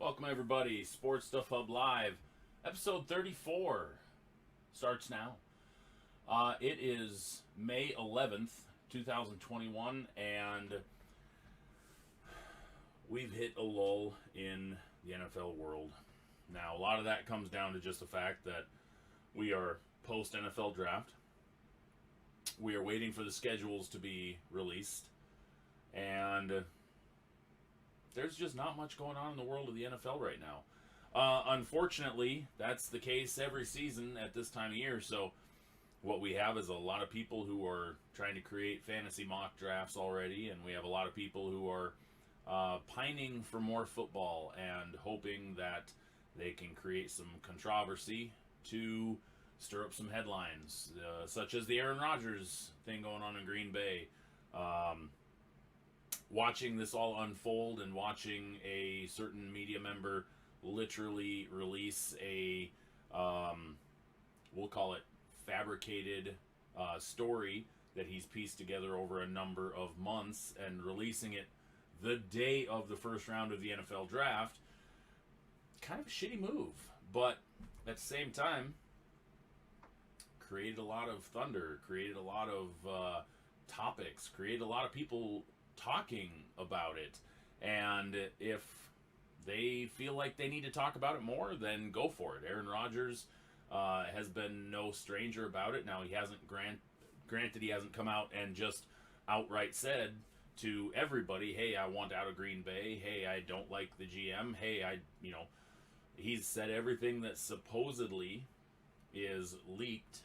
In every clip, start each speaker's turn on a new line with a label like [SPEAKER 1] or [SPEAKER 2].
[SPEAKER 1] Welcome everybody, Sports Stuff Hub Live, episode 34 starts now. It is May 11th, 2021, and we've hit a lull in the NFL world. Now, a lot of that comes down to just the fact that we are post-NFL draft. We are waiting for the schedules to be released, and there's just not much going on in the world of the NFL right now. Unfortunately, that's the case every season at this time of year. So what we have is a lot of people who are trying to create fantasy mock drafts already, and we have a lot of people who are pining for more football and hoping that they can create some controversy to stir up some headlines, such as the Aaron Rodgers thing going on in Green Bay. Watching this all unfold and watching a certain media member literally release a, we'll call it fabricated story that he's pieced together over a number of months and releasing it the day of the first round of the NFL draft, kind of a shitty move. But at the same time, created a lot of thunder, created a lot of topics, created a lot of people talking about it, and if they feel like they need to talk about it more, then go for it. Aaron Rodgers has been no stranger about it. Now, he hasn't granted he hasn't come out and just outright said to everybody, hey, I want out of Green Bay, hey, I don't like the GM, hey, he's said everything that supposedly is leaked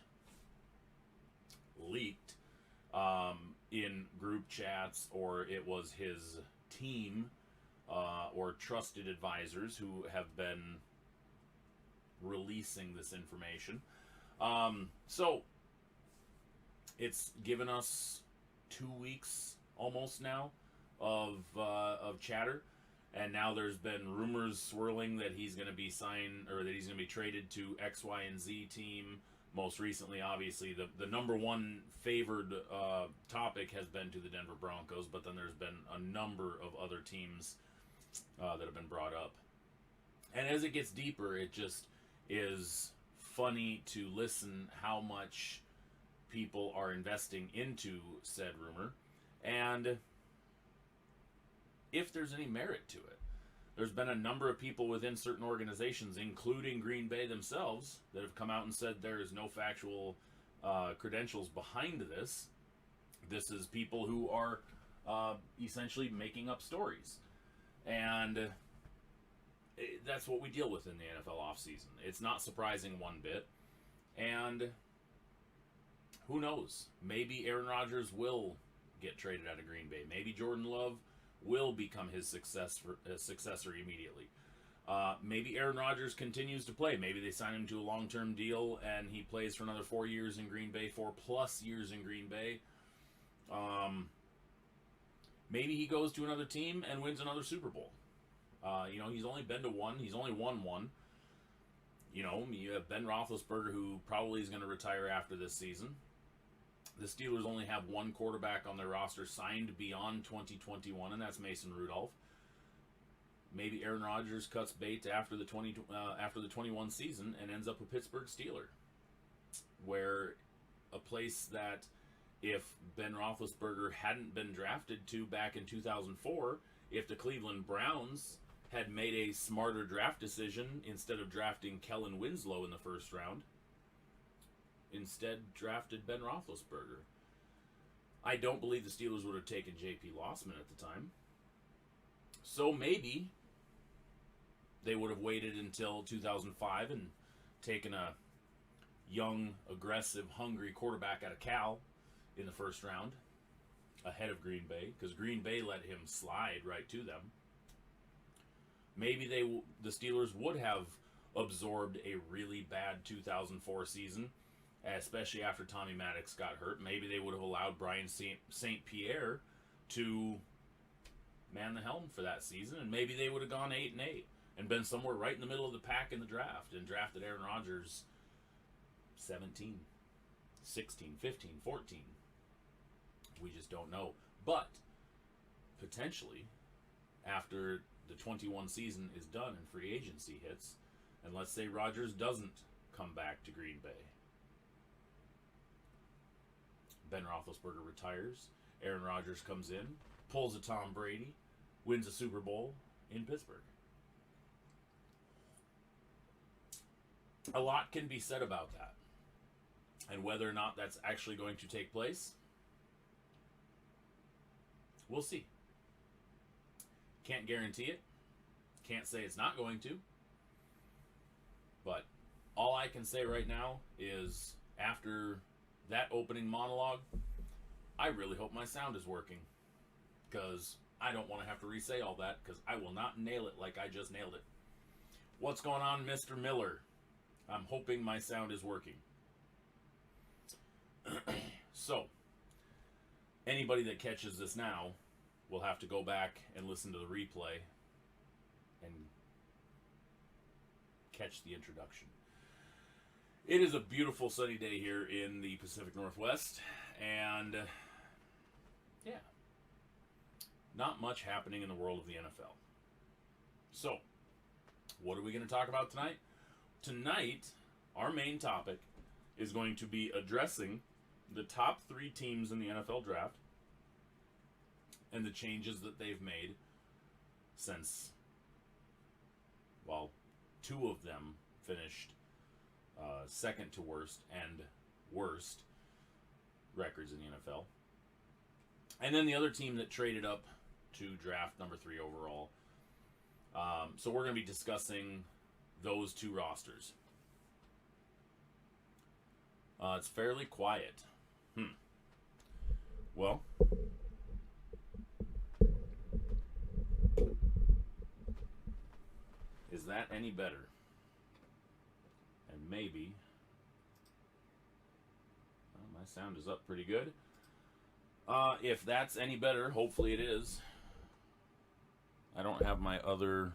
[SPEAKER 1] in group chats, or it was his team or trusted advisors who have been releasing this information. So it's given us 2 weeks almost now of chatter, and now there's been rumors swirling that he's going to be signed, or that he's going to be traded to X, Y, and Z team. Most recently, obviously, the number one favored topic has been to the Denver Broncos, but then there's been a number of other teams that have been brought up. And as it gets deeper, it just is funny to listen how much people are investing into said rumor, and if there's any merit to it. There's been a number of people within certain organizations, including Green Bay themselves, that have come out and said there is no factual credentials behind this. This is people who are essentially making up stories. And that's what we deal with in the NFL offseason. It's not surprising one bit. And who knows? Maybe Aaron Rodgers will get traded out of Green Bay. Maybe Jordan Love will become his successor immediately. Maybe Aaron Rodgers continues to play. Maybe they sign him to a long-term deal and he plays for another 4 years in Green Bay, 4+ years in Green Bay. Maybe he goes to another team and wins another Super Bowl. He's only been to one. He's only won one. You have Ben Roethlisberger, who probably is going to retire after this season. The Steelers only have one quarterback on their roster signed beyond 2021, and that's Mason Rudolph. Maybe Aaron Rodgers cuts bait after the 21 season and ends up a Pittsburgh Steeler, where a place that if Ben Roethlisberger hadn't been drafted to back in 2004, if the Cleveland Browns had made a smarter draft decision instead of drafting Kellen Winslow in the first round, instead drafted Ben Roethlisberger. I don't believe the Steelers would have taken J.P. Lossman at the time. So maybe they would have waited until 2005 and taken a young, aggressive, hungry quarterback out of Cal in the first round ahead of Green Bay, because Green Bay let him slide right to them. Maybe the Steelers would have absorbed a really bad 2004 season, especially after Tommy Maddox got hurt. Maybe they would have allowed Brian St. Pierre to man the helm for that season, and maybe they would have gone 8-8 and been somewhere right in the middle of the pack in the draft and drafted Aaron Rodgers 17, 16, 15, 14. We just don't know. But potentially, after the 21 season is done and free agency hits, and let's say Rodgers doesn't come back to Green Bay. Ben Roethlisberger retires. Aaron Rodgers comes in, pulls a Tom Brady, wins a Super Bowl in Pittsburgh. A lot can be said about that. And whether or not that's actually going to take place, we'll see. Can't guarantee it. Can't say it's not going to. But all I can say right now is after that opening monologue, I really hope my sound is working. Because I don't want to have to re-say all that, because I will not nail it like I just nailed it. What's going on, Mr. Miller? I'm hoping my sound is working. So, anybody that catches this now will have to go back and listen to the replay and catch the introduction. It is a beautiful sunny day here in the Pacific Northwest, and yeah, not much happening in the world of the NFL. So, what are we going to talk about tonight? Tonight, our main topic is going to be addressing the top 3 teams in the NFL draft and the changes that they've made since, well, 2 of them finished second to worst and worst records in the NFL. And then the other team that traded up to draft number 3 overall. So we're going to be discussing those 2 rosters. It's fairly quiet. Well, is that any better? And maybe, well, my sound is up pretty good. If that's any better, hopefully it is. I don't have my other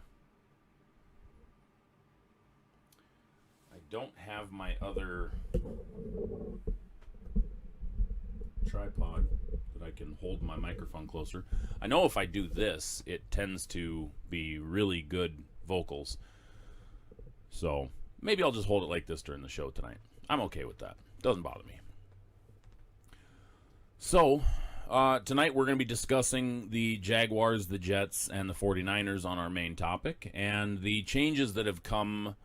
[SPEAKER 1] tripod that I can hold my microphone closer. I know if I do this, it tends to be really good vocals. So maybe I'll just hold it like this during the show tonight. I'm okay with that. Doesn't bother me. So, tonight we're going to be discussing the Jaguars, the Jets, and the 49ers on our main topic, and the changes that have come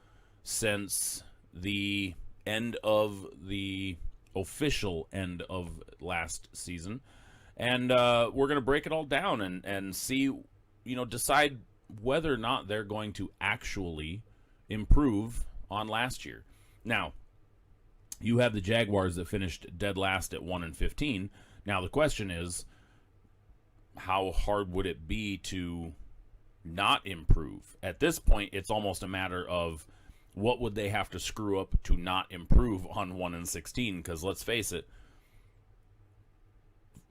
[SPEAKER 1] since the end of the official end of last season. And we're going to break it all down and see, decide whether or not they're going to actually improve on last year. Now, you have the Jaguars that finished dead last at 1-15. Now the question is, how hard would it be to not improve? At this point, it's almost a matter of what would they have to screw up to not improve on 1-16? Because let's face it,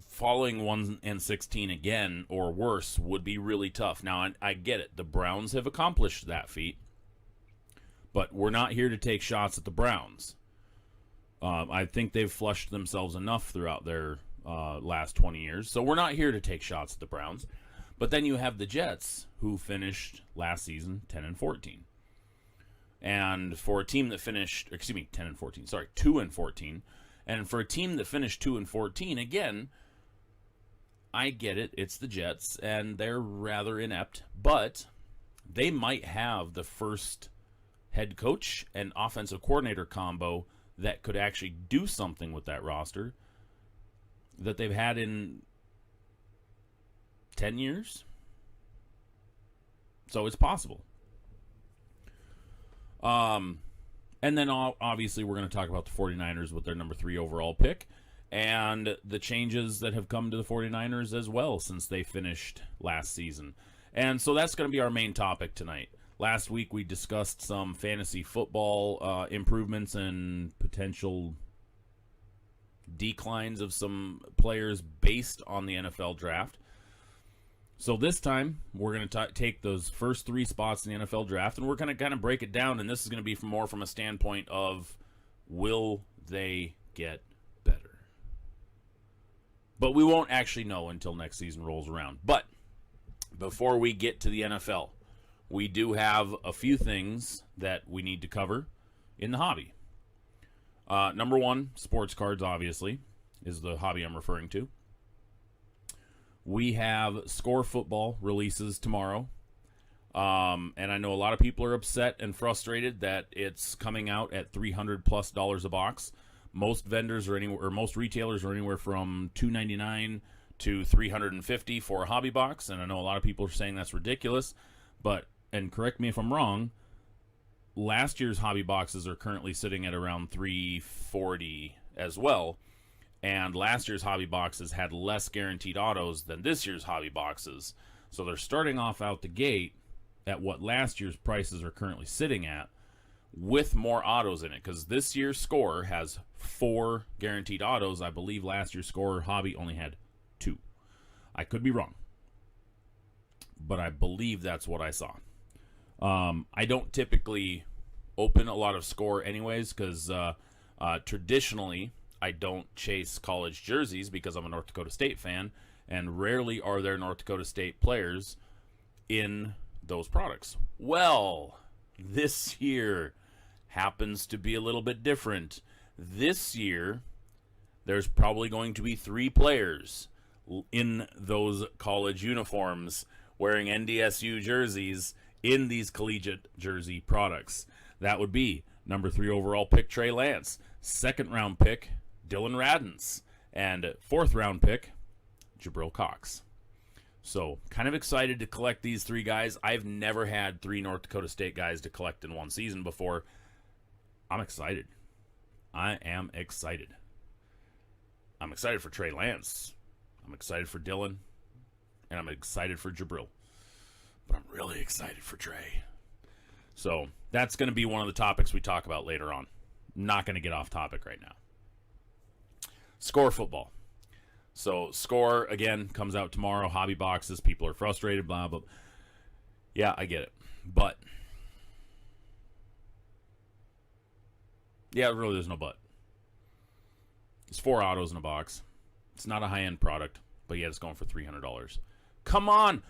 [SPEAKER 1] following 1-16 again or worse would be really tough. Now, I get it. The Browns have accomplished that feat, but we're not here to take shots at the Browns. I think they've flushed themselves enough throughout their last 20 years, so we're not here to take shots at the Browns. But then you have the Jets, who finished last season 10-14. And for a team that finished, 2-14. And for a team that finished 2-14, again, I get it. It's the Jets, and they're rather inept. But they might have the first head coach and offensive coordinator combo that could actually do something with that roster that they've had in 10 years. So it's possible. And then obviously we're going to talk about the 49ers with their number 3 overall pick and the changes that have come to the 49ers as well since they finished last season. And so that's going to be our main topic tonight. Last week we discussed some fantasy football improvements and potential declines of some players based on the NFL draft. So this time, we're going to take those first 3 spots in the NFL draft, and we're going to kind of break it down, and this is going to be more from a standpoint of, will they get better? But we won't actually know until next season rolls around. But before we get to the NFL, we do have a few things that we need to cover in the hobby. Number one, sports cards, obviously, is the hobby I'm referring to. We have Score Football releases tomorrow. And I know a lot of people are upset and frustrated that it's coming out at $300+ a box. Most vendors are anywhere, or most retailers are anywhere from $299 to $350 for a hobby box. And I know a lot of people are saying that's ridiculous, but, and correct me if I'm wrong, last year's hobby boxes are currently sitting at around $340 as well. And last year's hobby boxes had less guaranteed autos than this year's hobby boxes. So they're starting off out the gate at what last year's prices are currently sitting at with more autos in it. Because this year's Score has 4 guaranteed autos. I believe last year's Score hobby only had 2. I could be wrong, but I believe that's what I saw. I don't typically open a lot of Score anyways because traditionally I don't chase college jerseys because I'm a North Dakota State fan, and rarely are there North Dakota State players in those products. Well, this year happens to be a little bit different. This year, there's probably going to be 3 players in those college uniforms wearing NDSU jerseys in these collegiate jersey products. That would be number 3 overall pick Trey Lance, 2nd round pick Dylan Radens, and 4th round pick Jabril Cox. So, kind of excited to collect these 3 guys. I've never had 3 North Dakota State guys to collect in one season before. I'm excited. I am excited. I'm excited for Trey Lance. I'm excited for Dylan. And I'm excited for Jabril. But I'm really excited for Trey. So, that's going to be one of the topics we talk about later on. Not going to get off topic right now. Score Football. So, Score, again, comes out tomorrow. Hobby boxes. People are frustrated, blah, blah. Yeah, I get it. But, yeah, really, there's no but. It's 4 autos in a box. It's not a high-end product, but yet it's going for $300. Come on!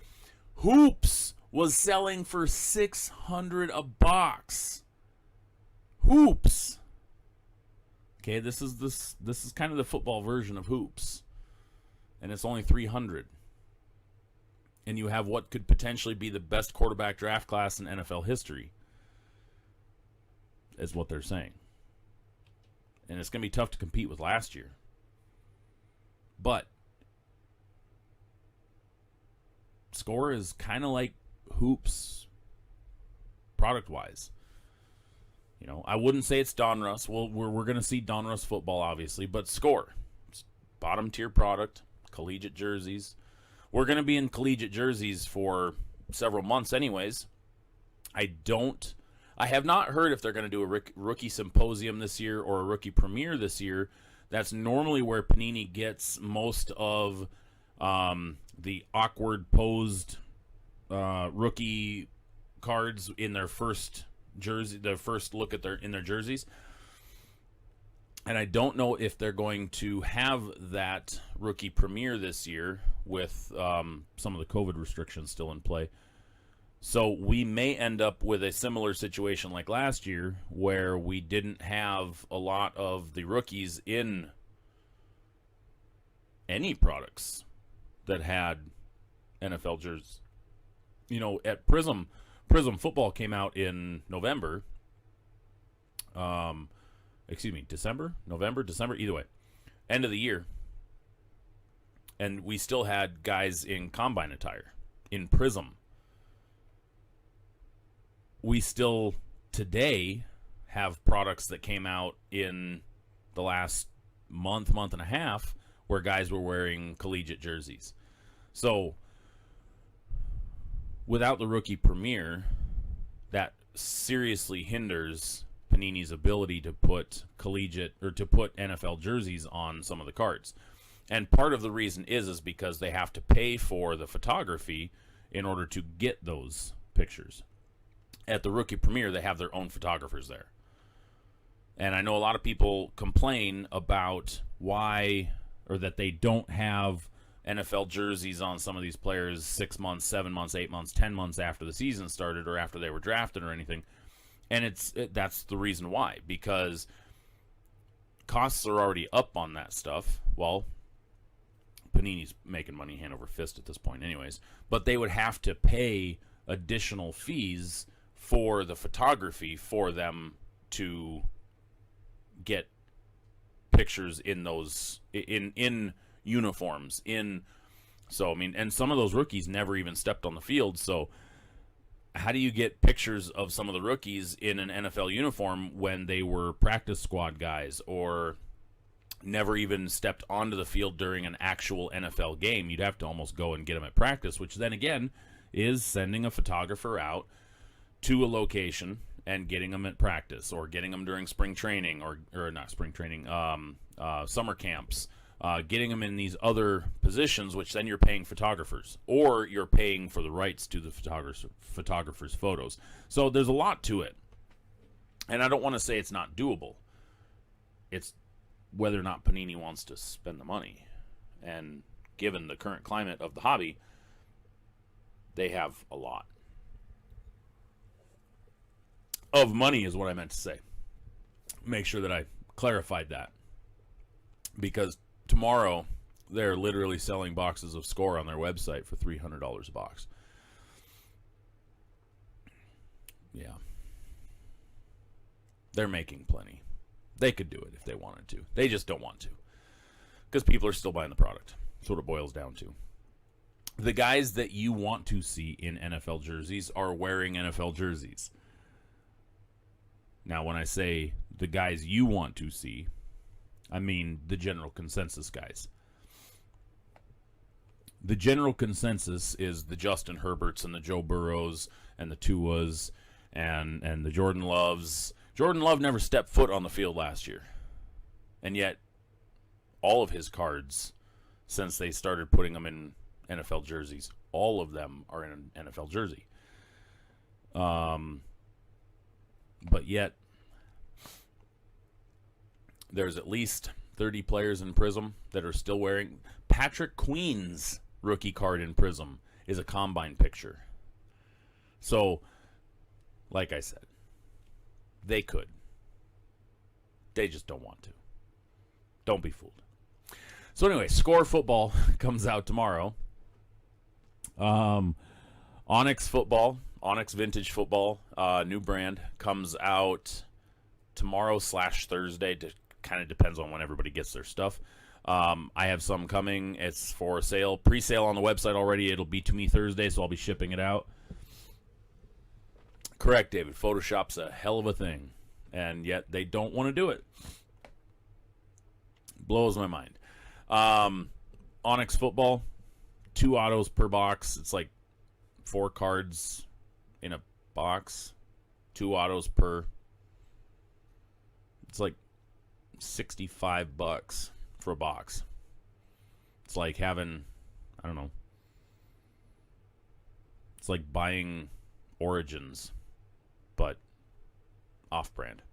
[SPEAKER 1] Hoops was selling for $600 a box. Hoops! Okay, this is kind of the football version of Hoops. And it's only $300. And you have what could potentially be the best quarterback draft class in NFL history, is what they're saying. And it's going to be tough to compete with last year. But Score is kind of like Hoops product-wise. You know, I wouldn't say it's Donruss. Well, we're going to see Donruss football, obviously, but Score, bottom-tier product, collegiate jerseys. We're going to be in collegiate jerseys for several months anyways. I have not heard if they're going to do a rookie symposium this year or a rookie premiere this year. That's normally where Panini gets most of the awkward posed rookie cards in their first jersey, the first look at their jerseys. And I don't know if they're going to have that rookie premiere this year with some of the COVID restrictions still in play. So we may end up with a similar situation like last year where we didn't have a lot of the rookies in any products that had NFL jerseys. You know, at Prism Football came out in November. December, either way. End of the year. And we still had guys in combine attire, in Prism. We still, today, have products that came out in the last month and a half where guys were wearing collegiate jerseys. So, without the rookie premiere, that seriously hinders Panini's ability to put collegiate or to put NFL jerseys on some of the cards. And part of the reason is because they have to pay for the photography in order to get those pictures. At the rookie premiere, they have their own photographers there. And I know a lot of people complain about why, or that they don't have NFL jerseys on some of these players 6 months, 7 months, 8 months, 10 months after the season started or after they were drafted or anything. And that's the reason why, because costs are already up on that stuff. Well, Panini's making money hand over fist at this point anyways, but they would have to pay additional fees for the photography for them to get pictures in those in uniforms so I mean, and some of those rookies never even stepped on the field, so how do you get pictures of some of the rookies in an NFL uniform when they were practice squad guys or never even stepped onto the field during an actual NFL game? You'd have to almost go and get them at practice, which then again is sending a photographer out to a location and getting them at practice, or getting them during spring training, or not spring training, summer camps, getting them in these other positions, which then you're paying photographers, or you're paying for the rights to the photographer's photos. So there's a lot to it. And I don't want to say it's not doable. It's whether or not Panini wants to spend the money. And given the current climate of the hobby, they have a lot of money is what I meant to say. Make sure that I clarified that. Because tomorrow, they're literally selling boxes of Score on their website for $300 a box. Yeah. They're making plenty. They could do it if they wanted to. They just don't want to. Because people are still buying the product. That's what it boils down to. The guys that you want to see in NFL jerseys are wearing NFL jerseys. Now, when I say the guys you want to see, I mean the general consensus guys. The general consensus is the Justin Herberts and the Joe Burrows and the Tuas and the Jordan Loves. Jordan Love never stepped foot on the field last year. And yet, all of his cards, since they started putting them in NFL jerseys, all of them are in an NFL jersey. But yet, there's at least 30 players in Prism that are still wearing. Patrick Queen's rookie card in Prism is a combine picture. So, like I said, they could. They just don't want to. Don't be fooled. So anyway, Score Football comes out tomorrow. Onyx Football, Onyx Vintage Football, new brand, comes out tomorrow/Thursday. Kind of depends on when everybody gets their stuff. I have some coming. It's for sale, pre-sale on the website already. It'll be to me Thursday, so I'll be shipping it out. Correct, David. Photoshop's a hell of a thing, and yet they don't want to do it. Blows my mind. Onyx Football, 2 autos per box. It's like 4 cards in a box, 2 autos per. It's like $65 for a box. It's like having, I don't know. It's like buying Origins, but off-brand.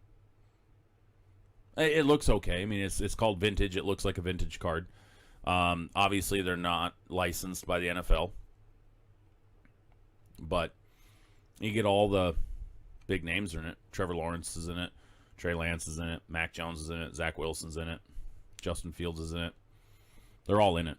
[SPEAKER 1] It looks okay. I mean, it's called vintage. It looks like a vintage card. Obviously, they're not licensed by the NFL, but you get all the big names in it. Trevor Lawrence is in it. Trey Lance is in it. Mac Jones is in it. Zach Wilson's in it. Justin Fields is in it. They're all in it.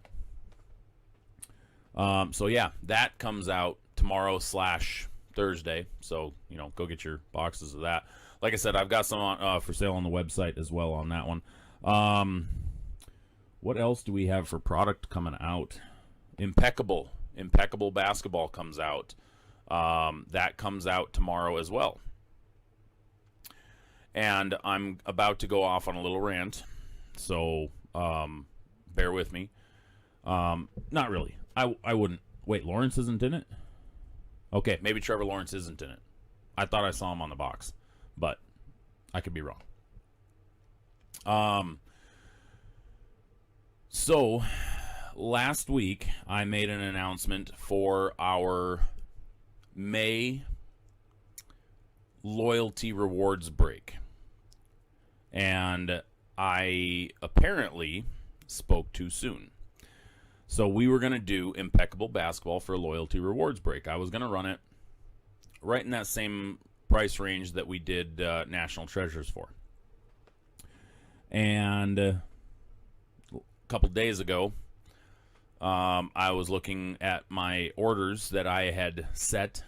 [SPEAKER 1] So, yeah, that comes out tomorrow/Thursday. So, go get your boxes of that. Like I said, I've got some on, for sale on the website as well on that one. What else do we have for product coming out? Impeccable Basketball comes out. That comes out tomorrow as well. And I'm about to go off on a little rant, so bear with me. Not really. I wouldn't. Wait, Lawrence isn't in it? Okay, maybe Trevor Lawrence isn't in it. I thought I saw him on the box, but I could be wrong. So, last week, I made an announcement for our May loyalty rewards break. And I apparently spoke too soon. So we were going to do Impeccable Basketball for a loyalty rewards break. I was going to run it right in that same price range that we did National Treasures for. And a couple days ago, I was looking at my orders that I had set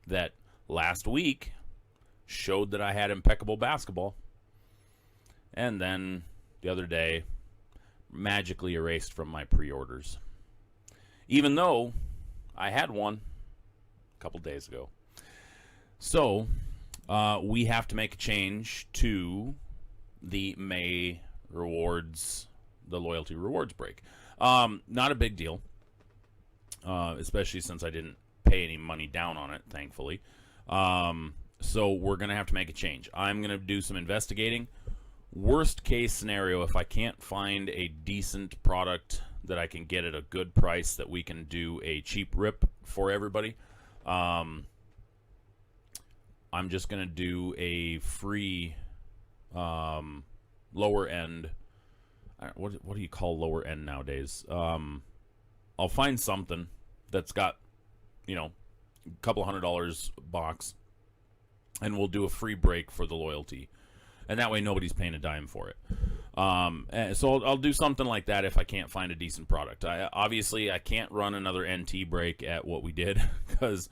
[SPEAKER 1] that last week showed that I had Impeccable Basketball. And then the other day, magically erased from my pre-orders. Even though I had one a couple days ago. So, we have to make a change to the May rewards, the loyalty rewards break. Not a big deal, especially since I didn't pay any money down on it, thankfully. So we're going to have to make a change. I'm going to do some investigating. Worst case scenario, if I can't find a decent product that I can get at a good price that we can do a cheap rip for everybody, I'm just going to do a free lower end. What do you call lower end nowadays? I'll find something that's got, a couple $100 box, and we'll do a free break for the loyalty. And that way nobody's paying a dime for it. So I'll do something like that if I can't find a decent product. Obviously, I can't run another NT break at what we did because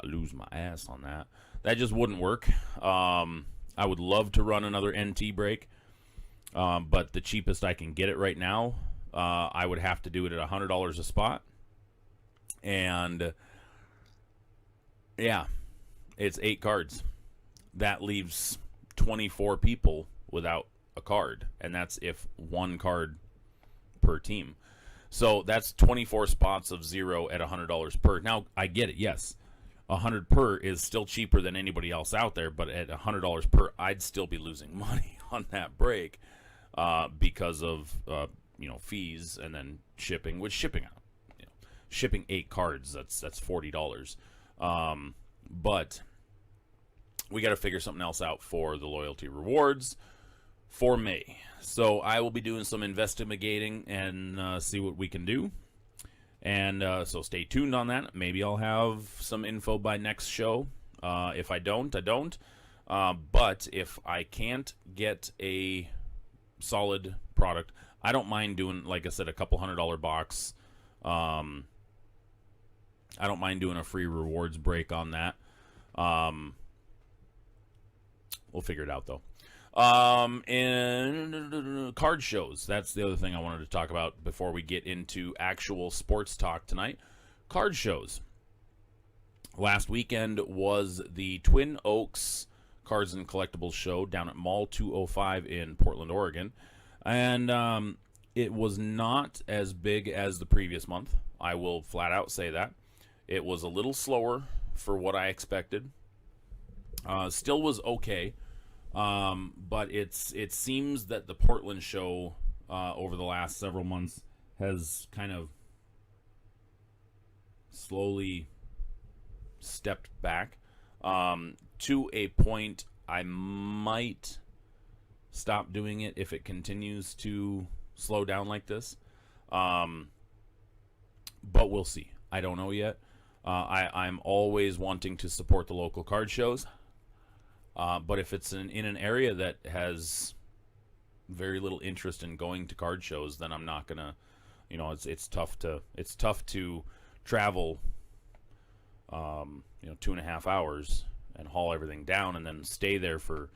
[SPEAKER 1] I lose my ass on that. That just wouldn't work. I would love to run another NT break, but the cheapest I can get it right now, I would have to do it at $100 a spot. And, yeah, it's 8 cards. That leaves 24 people without a card, and that's if one card per team. So that's 24 spots of 0 at $100 per. Now, I get it, yes. 100 per is still cheaper than anybody else out there, but at $100 per, I'd still be losing money on that break because of fees and then shipping. Which shipping 8 cards, that's $40. But we got to figure something else out for the loyalty rewards for May. So I will be doing some investigating and see what we can do. And so stay tuned on that. Maybe I'll have some info by next show. If I don't, I don't. But if I can't get a solid product, I don't mind doing, like I said, a couple $100 box. I don't mind doing a free rewards break on that. We'll figure it out, though. And card shows. That's the other thing I wanted to talk about before we get into actual sports talk tonight. Card shows. Last weekend was the Twin Oaks Cards and Collectibles show down at Mall 205 in Portland, Oregon. And it was not as big as the previous month. I will flat out say that. It was a little slower for what I expected. Still was okay. But it seems that the Portland show over the last several months has kind of slowly stepped back to a point I might stop doing it if it continues to slow down like this. But we'll see. I don't know yet. I'm always wanting to support the local card shows. But if it's in an area that has very little interest in going to card shows, then I'm not gonna, it's tough to travel, 2.5 hours and haul everything down and then stay there for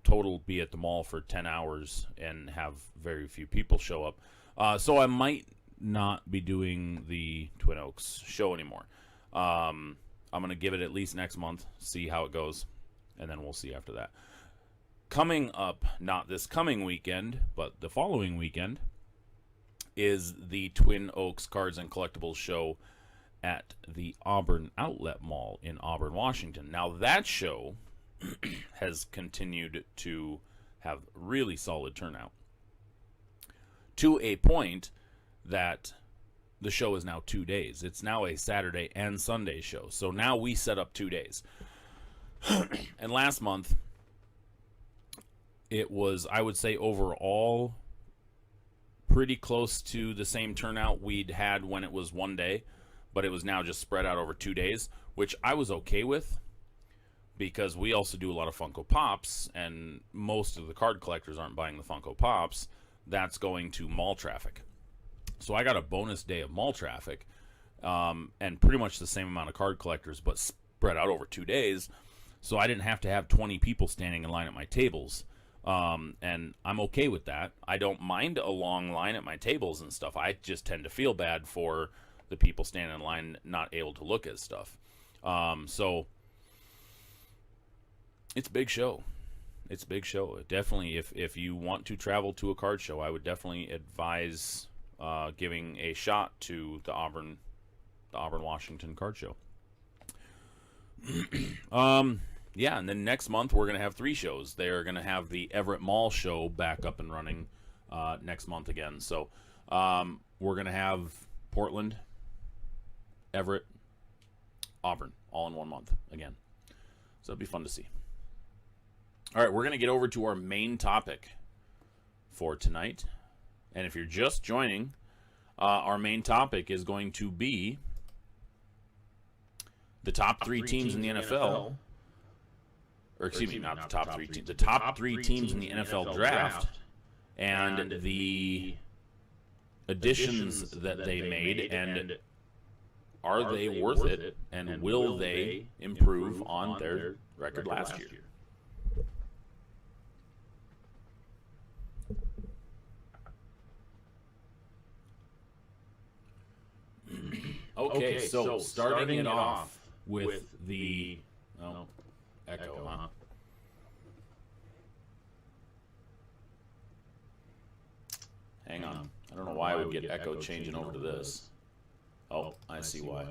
[SPEAKER 1] total be at the mall for 10 hours and have very few people show up. So I might not be doing the Twin Oaks show anymore. I'm going to give it at least next month, see how it goes, and then we'll see after that. Coming up, not this coming weekend, but the following weekend, is the Twin Oaks Cards and Collectibles show at the Auburn Outlet Mall in Auburn, Washington. Now, that show has continued to have really solid turnout, to a point that the show is now 2 days. It's now a Saturday and Sunday show. So now we set up 2 days. And last month, it was, I would say, overall pretty close to the same turnout we'd had when it was one day, but it was now just spread out over 2 days, which I was okay with because we also do a lot of Funko Pops, and most of the card collectors aren't buying the Funko Pops. That's going to mall traffic. So I got a bonus day of mall traffic, and pretty much the same amount of card collectors, but spread out over 2 days. So I didn't have to have 20 people standing in line at my tables. And I'm okay with that. I don't mind a long line at my tables and stuff. I just tend to feel bad for the people standing in line not able to look at stuff. So it's a big show. It's a big show. Definitely, if you want to travel to a card show, I would definitely advise giving a shot to the Auburn Washington card show. Yeah, and then next month we're going to have 3 shows. They're going to have the Everett Mall show back up and running next month again. So we're going to have Portland, Everett, Auburn, all in 1 month again. So it'll be fun to see. All right, we're going to get over to our main topic for tonight. And if you're just joining, our main topic is going to be the top 3 teams in the NFL. Or excuse me, not the top 3 teams. The top 3 teams in the NFL draft and the additions that they made, and are they worth it, and will they improve on their record last year? Okay, so starting it off with the echo, huh? Hang on. I don't know why I would get echo changing over to this. Oh, I see why.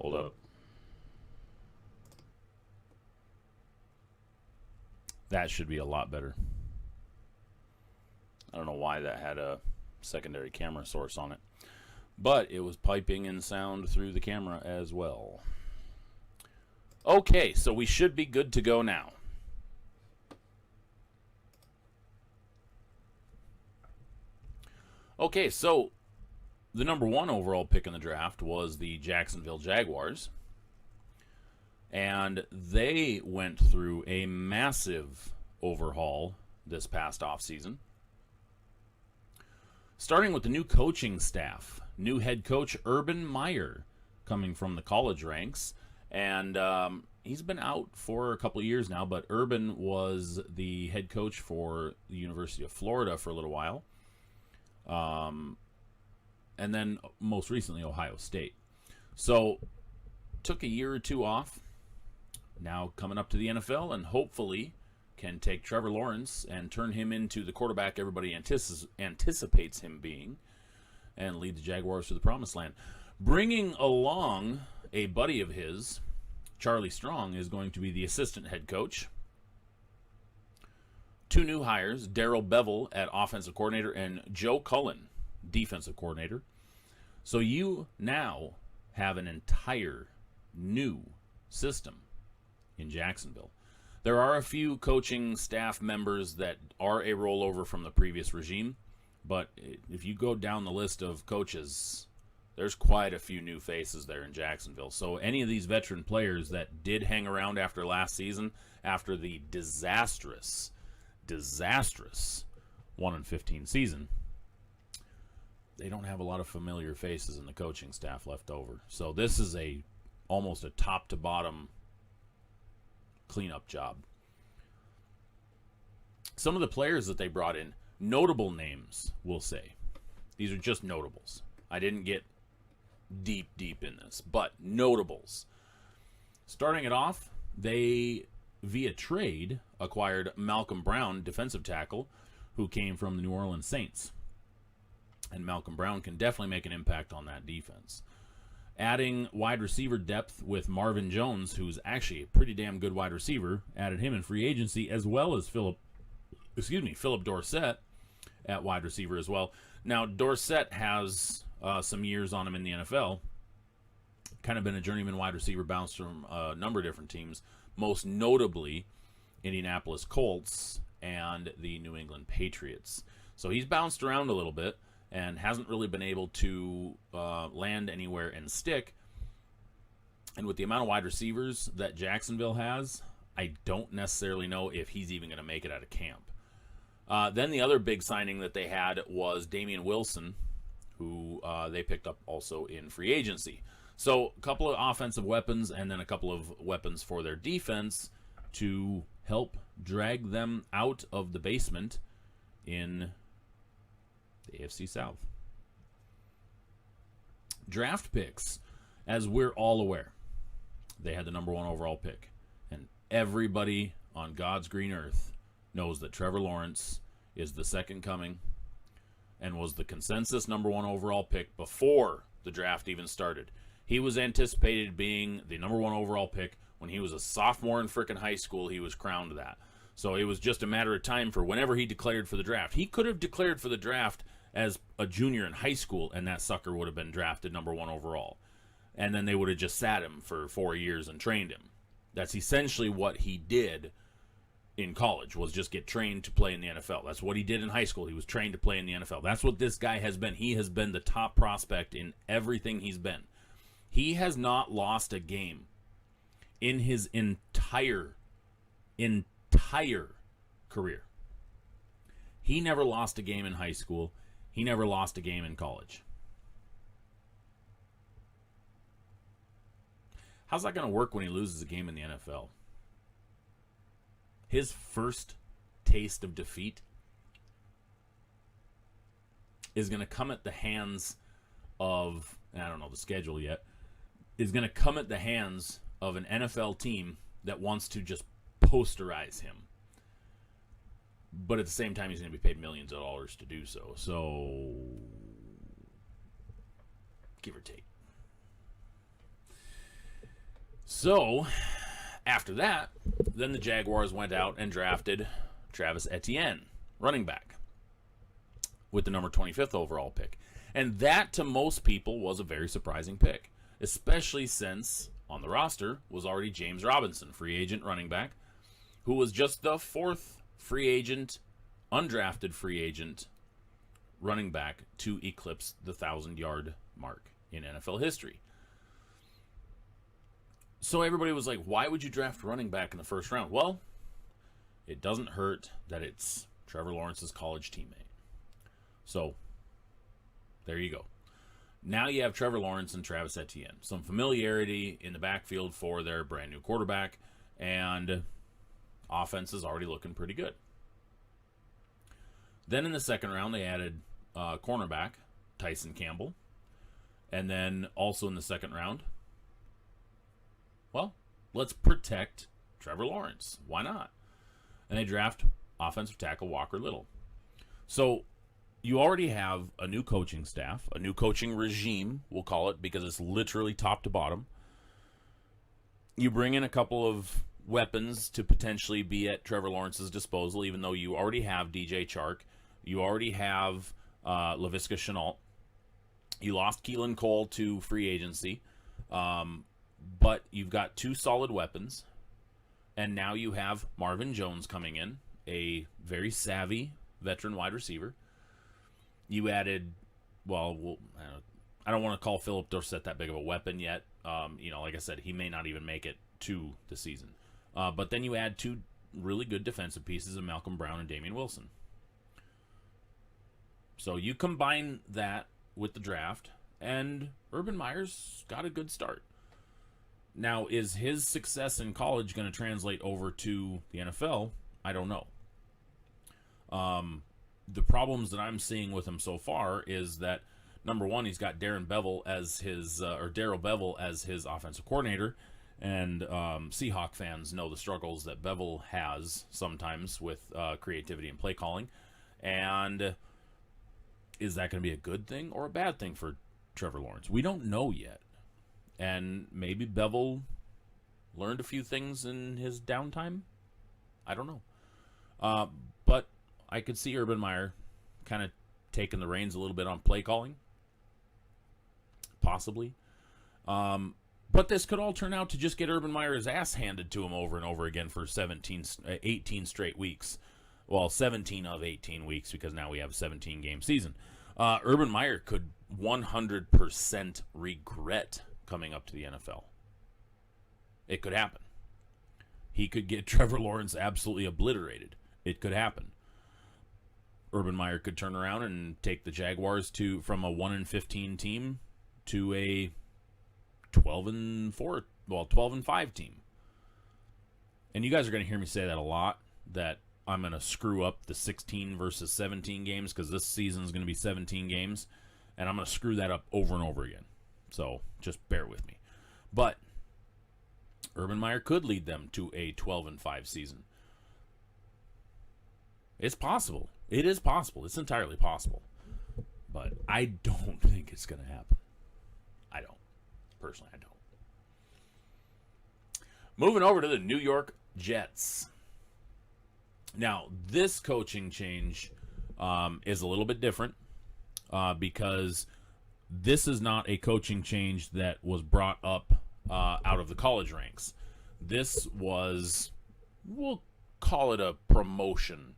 [SPEAKER 1] Hold up. That should be a lot better. I don't know why that had a secondary camera source on it, but it was piping in sound through the camera as well. Okay, so we should be good to go now. Okay, so the number 1 overall pick in the draft was the Jacksonville Jaguars. And they went through a massive overhaul this past offseason. Starting with the new coaching staff. New head coach Urban Meyer coming from the college ranks. And he's been out for a couple of years now, but Urban was the head coach for the University of Florida for a little while. And then most recently Ohio State. So took a year or 2 off. Now coming up to the NFL, and hopefully can take Trevor Lawrence and turn him into the quarterback everybody anticipates him being, and lead the Jaguars to the promised land. Bringing along a buddy of his, Charlie Strong, is going to be the assistant head coach. 2 new hires, Darrell Bevel at offensive coordinator and Joe Cullen, defensive coordinator. So you now have an entire new system in Jacksonville. There are a few coaching staff members that are a rollover from the previous regime, but if you go down the list of coaches, there's quite a few new faces there in Jacksonville. So any of these veteran players that did hang around after last season, after the disastrous 1-15 season, they don't have a lot of familiar faces in the coaching staff left over. So this is almost a top to bottom cleanup job. Some of the players that they brought in, notable names, we'll say. These are just notables. I didn't get deep in this, but notables. Starting it off, they, via trade, acquired Malcolm Brown, defensive tackle, who came from the New Orleans Saints. And Malcolm Brown can definitely make an impact on that defense. Adding wide receiver depth with Marvin Jones, who's actually a pretty damn good wide receiver, added him in free agency, as well as Philip Philip Dorsett at wide receiver as well. Now, Dorsett has some years on him in the NFL. Kind of been a journeyman wide receiver, bounced from a number of different teams, most notably Indianapolis Colts and the New England Patriots. So he's bounced around a little bit and hasn't really been able to land anywhere and stick. And with the amount of wide receivers that Jacksonville has, I don't necessarily know if he's even going to make it out of camp. Then the other big signing that they had was Damian Wilson, who they picked up also in free agency. So a couple of offensive weapons and then a couple of weapons for their defense to help drag them out of the basement in the AFC South. Draft picks, as we're all aware, they had the number 1 overall pick. And everybody on God's green earth knows that Trevor Lawrence is the second coming and was the consensus number 1 overall pick before the draft even started. He was anticipated being the number 1 overall pick when he was a sophomore in frickin' high school. He was crowned that. So it was just a matter of time for whenever he declared for the draft. He could have declared for the draft as a junior in high school, and that sucker would have been drafted number 1 overall. And then they would have just sat him for 4 years and trained him. That's essentially what he did in college, was just get trained to play in the NFL. That's what he did in high school. He was trained to play in the NFL. That's what this guy has been. He has been the top prospect in everything he's been. He has not lost a game in his entire career. He never lost a game in high school. He never lost a game in college. How's that going to work when he loses a game in the NFL? His first taste of defeat is going to come at the hands of, I don't know the schedule yet, is going to come at the hands of an NFL team that wants to just posterize him. But at the same time, he's going to be paid millions of dollars to do so. So, give or take. So, after that, then the Jaguars went out and drafted Travis Etienne, running back, with the number 25th overall pick. And that, to most people, was a very surprising pick, especially since on the roster was already James Robinson, free agent running back, who was just the 4th free agent, undrafted free agent running back to eclipse the 1,000-yard mark in NFL history. So everybody was like, why would you draft running back in the first round? Well, it doesn't hurt that it's Trevor Lawrence's college teammate. So, there you go. Now you have Trevor Lawrence and Travis Etienne. Some familiarity in the backfield for their brand new quarterback, and offense is already looking pretty good. Then in the second round, they added cornerback Tyson Campbell. And then also in the second round, well, let's protect Trevor Lawrence. Why not? And they draft offensive tackle Walker Little. So you already have a new coaching staff, a new coaching regime, we'll call it, because it's literally top to bottom. You bring in a couple of weapons to potentially be at Trevor Lawrence's disposal, even though you already have DJ Chark. You already have Laviska Shenault. You lost Keelan Cole to free agency. But you've got 2 solid weapons. And now you have Marvin Jones coming in, a very savvy veteran wide receiver. You added, well, I don't want to call Philip Dorsett that big of a weapon yet. Like I said, he may not even make it to the season. But then you add 2 really good defensive pieces of Malcolm Brown and Damian Wilson. So you combine that with the draft, and Urban Meyer's got a good start. Now, is his success in college going to translate over to the NFL? I don't know. The problems that I'm seeing with him so far is that, number one, he's got Darrell Bevell as his offensive coordinator, and Seahawk fans know the struggles that Bevell has sometimes with creativity and play calling. And is that going to be a good thing or a bad thing for Trevor Lawrence? We don't know yet. And maybe Bevell learned a few things in his downtime. I don't know. But I could see Urban Meyer kind of taking the reins a little bit on play calling. Possibly. But this could all turn out to just get Urban Meyer's ass handed to him over and over again for 18 straight weeks. Well, 17 of 18 weeks, because now we have a 17-game season. Urban Meyer could 100% regret coming up to the NFL. It could happen. He could get Trevor Lawrence absolutely obliterated. It could happen. Urban Meyer could turn around and take the Jaguars from a 1-15 team to a 12-5 team. And you guys are going to hear me say that a lot, that I'm going to screw up the 16 versus 17 games, because this season is going to be 17 games, and I'm going to screw that up over and over again. So just bear with me. But Urban Meyer could lead them to a 12-5 season. It's possible. It is possible. It's entirely possible. But I don't think it's going to happen. I don't. Personally, I don't. Moving over to the New York Jets. Now, this coaching change is a little bit different because this is not a coaching change that was brought up out of the college ranks. This was, we'll call it a promotion.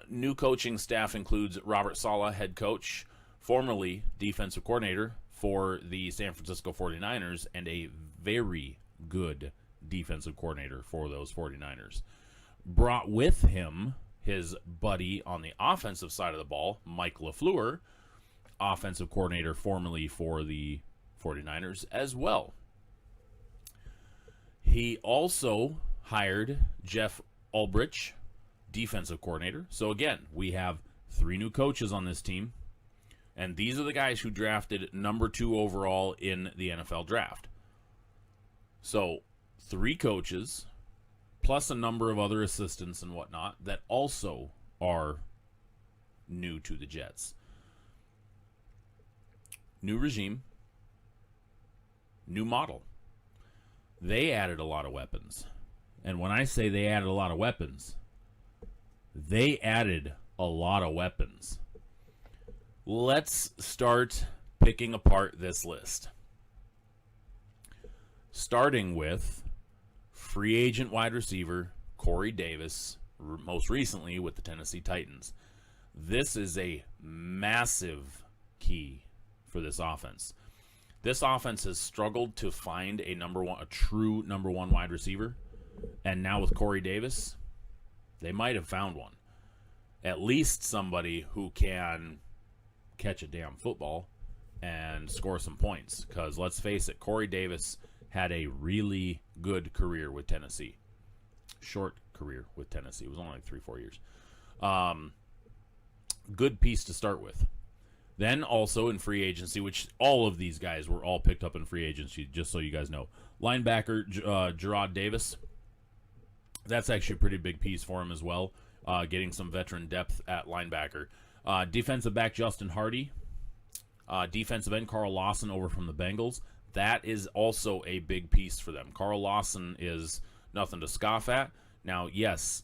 [SPEAKER 1] New coaching staff includes Robert Saleh, head coach, formerly defensive coordinator for the San Francisco 49ers, and a very good defensive coordinator for those 49ers. Brought with him his buddy on the offensive side of the ball, Mike LaFleur, offensive coordinator formerly for the 49ers as well. He also hired Jeff Ulbrich, defensive coordinator. So again, we have 3 new coaches on this team, and these are the guys who drafted number 2 overall in the NFL draft. So 3 coaches, plus a number of other assistants and whatnot that also are new to the Jets. New regime, new model. They added a lot of weapons. And when I say they added a lot of weapons, they added a lot of weapons. Let's start picking apart this list. Starting with free agent wide receiver Corey Davis, most recently with the Tennessee Titans. This is a massive key for this offense. This offense has struggled to find a true number one wide receiver, and now with Corey Davis, they might have found one. At least somebody who can catch a damn football and score some points. Because let's face it, Corey Davis had a really good career with Tennessee. Short career with Tennessee. It was only like 3-4 years. Good piece to start with. Then also in free agency, which all of these guys were all picked up in free agency, just so you guys know. Linebacker Gerard Davis. That's actually a pretty big piece for him as well. Getting some veteran depth at linebacker. Defensive back Justin Hardy. Defensive end Carl Lawson over from the Bengals. That is also a big piece for them. Carl Lawson is nothing to scoff at. Now, yes,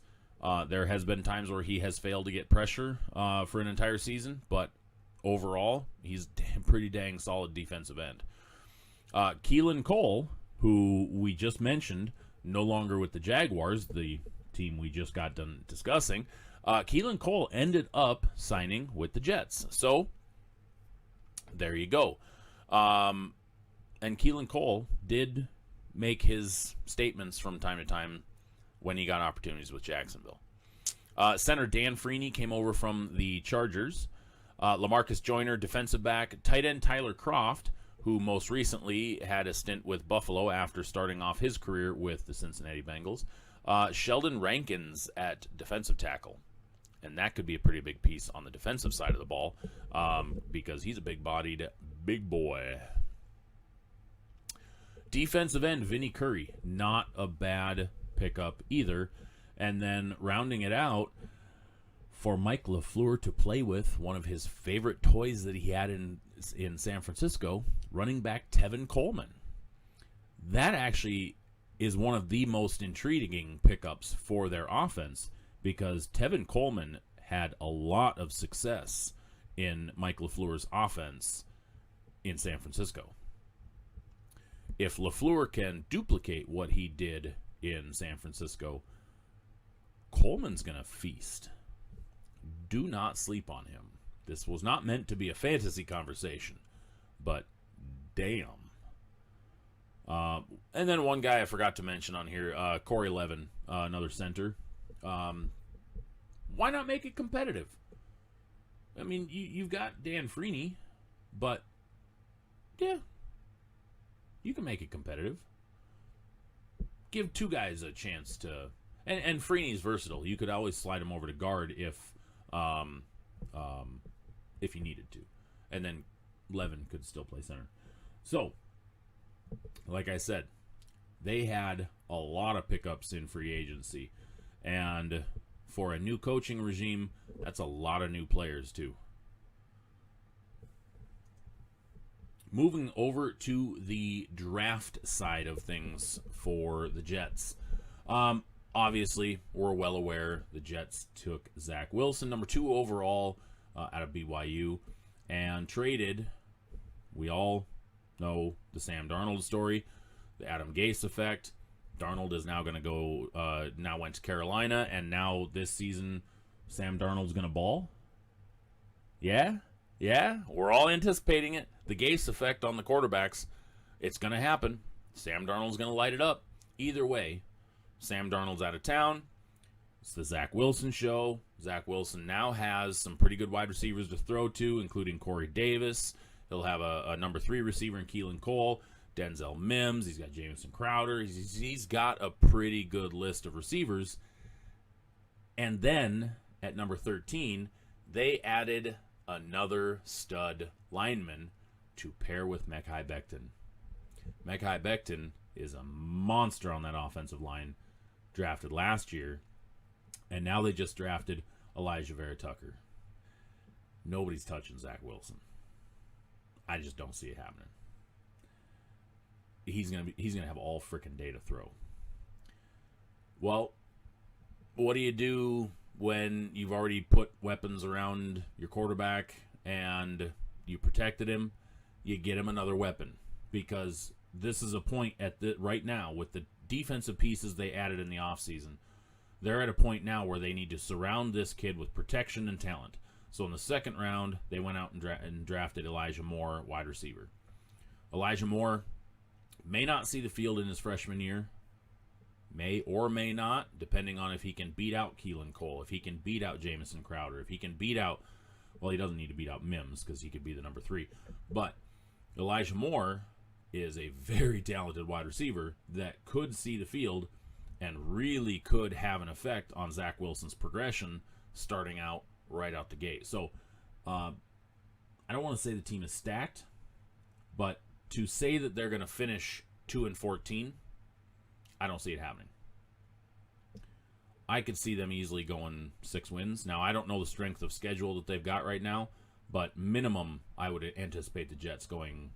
[SPEAKER 1] there has been times where he has failed to get pressure for an entire season, but overall, he's pretty dang solid defensive end. Keelan Cole, who we just mentioned, no longer with the Jaguars, the team we just got done discussing. Keelan Cole ended up signing with the Jets. So, there you go. And Keelan Cole did make his statements from time to time when he got opportunities with Jacksonville. Center Dan Freeney came over from the Chargers. LaMarcus Joyner, defensive back. Tight end Tyler Kroft, who most recently had a stint with Buffalo after starting off his career with the Cincinnati Bengals. Sheldon Rankins at defensive tackle. And that could be a pretty big piece on the defensive side of the ball because he's a big-bodied big boy. Defensive end Vinny Curry, not a bad pickup either. And then rounding it out, for Mike LaFleur to play with, one of his favorite toys that he had in San Francisco, running back Tevin Coleman. That actually is one of the most intriguing pickups for their offense because Tevin Coleman had a lot of success in Mike LaFleur's offense in San Francisco. If LaFleur can duplicate what he did in San Francisco, Coleman's going to feast. Do not sleep on him. This was not meant to be a fantasy conversation, but damn. And then one guy I forgot to mention on here, Corey Levin, another center. Why not make it competitive? I mean, you've got Dan Freeney, but yeah, you can make it competitive. Give two guys a chance to, and Freeney's versatile. You could always slide him over to guard if you needed to, and then Levin could still play center. So, like I said, they had a lot of pickups in free agency, and for a new coaching regime, that's a lot of new players too. Moving over to the draft side of things for the Jets. Obviously, we're well aware the Jets took Zach Wilson, number 2 overall out of BYU, and traded, we all know the Sam Darnold story, the Adam Gase effect. Darnold is now going to go, now went to Carolina, and now this season, Sam Darnold's going to ball? Yeah, we're all anticipating it. The Gase effect on the quarterbacks, it's going to happen. Sam Darnold's going to light it up. Either way, Sam Darnold's out of town. It's the Zach Wilson show. Zach Wilson now has some pretty good wide receivers to throw to, including Corey Davis. He'll have a number 3 receiver in Keelan Cole, Denzel Mims. He's got Jamison Crowder. He's got a pretty good list of receivers. And then at number 13, they added another stud lineman to pair with Mekhi Becton. Mekhi Becton is a monster on that offensive line, drafted last year, and now they just drafted Elijah Vera Tucker. Nobody's touching Zach Wilson. I just don't see it happening. He's gonna have all frickin' day to throw. Well, what do you do when you've already put weapons around your quarterback and you protected him? You get him another weapon, because this is a point right now with the defensive pieces they added in the offseason. They're at a point now where they need to surround this kid with protection and talent. So in the second round, they went out and drafted Elijah Moore, wide receiver. Elijah Moore may not see the field in his freshman year, may or may not, depending on if he can beat out Keelan Cole, if he can beat out Jamison Crowder, if he can beat out, well, he doesn't need to beat out Mims because he could be the number 3. But Elijah Moore is a very talented wide receiver that could see the field and really could have an effect on Zach Wilson's progression starting out right out the gate. So I don't want to say the team is stacked, but to say that they're going to finish 2-14, I don't see it happening. I could see them easily going 6 wins. Now, I don't know the strength of schedule that they've got right now, but minimum, I would anticipate the Jets going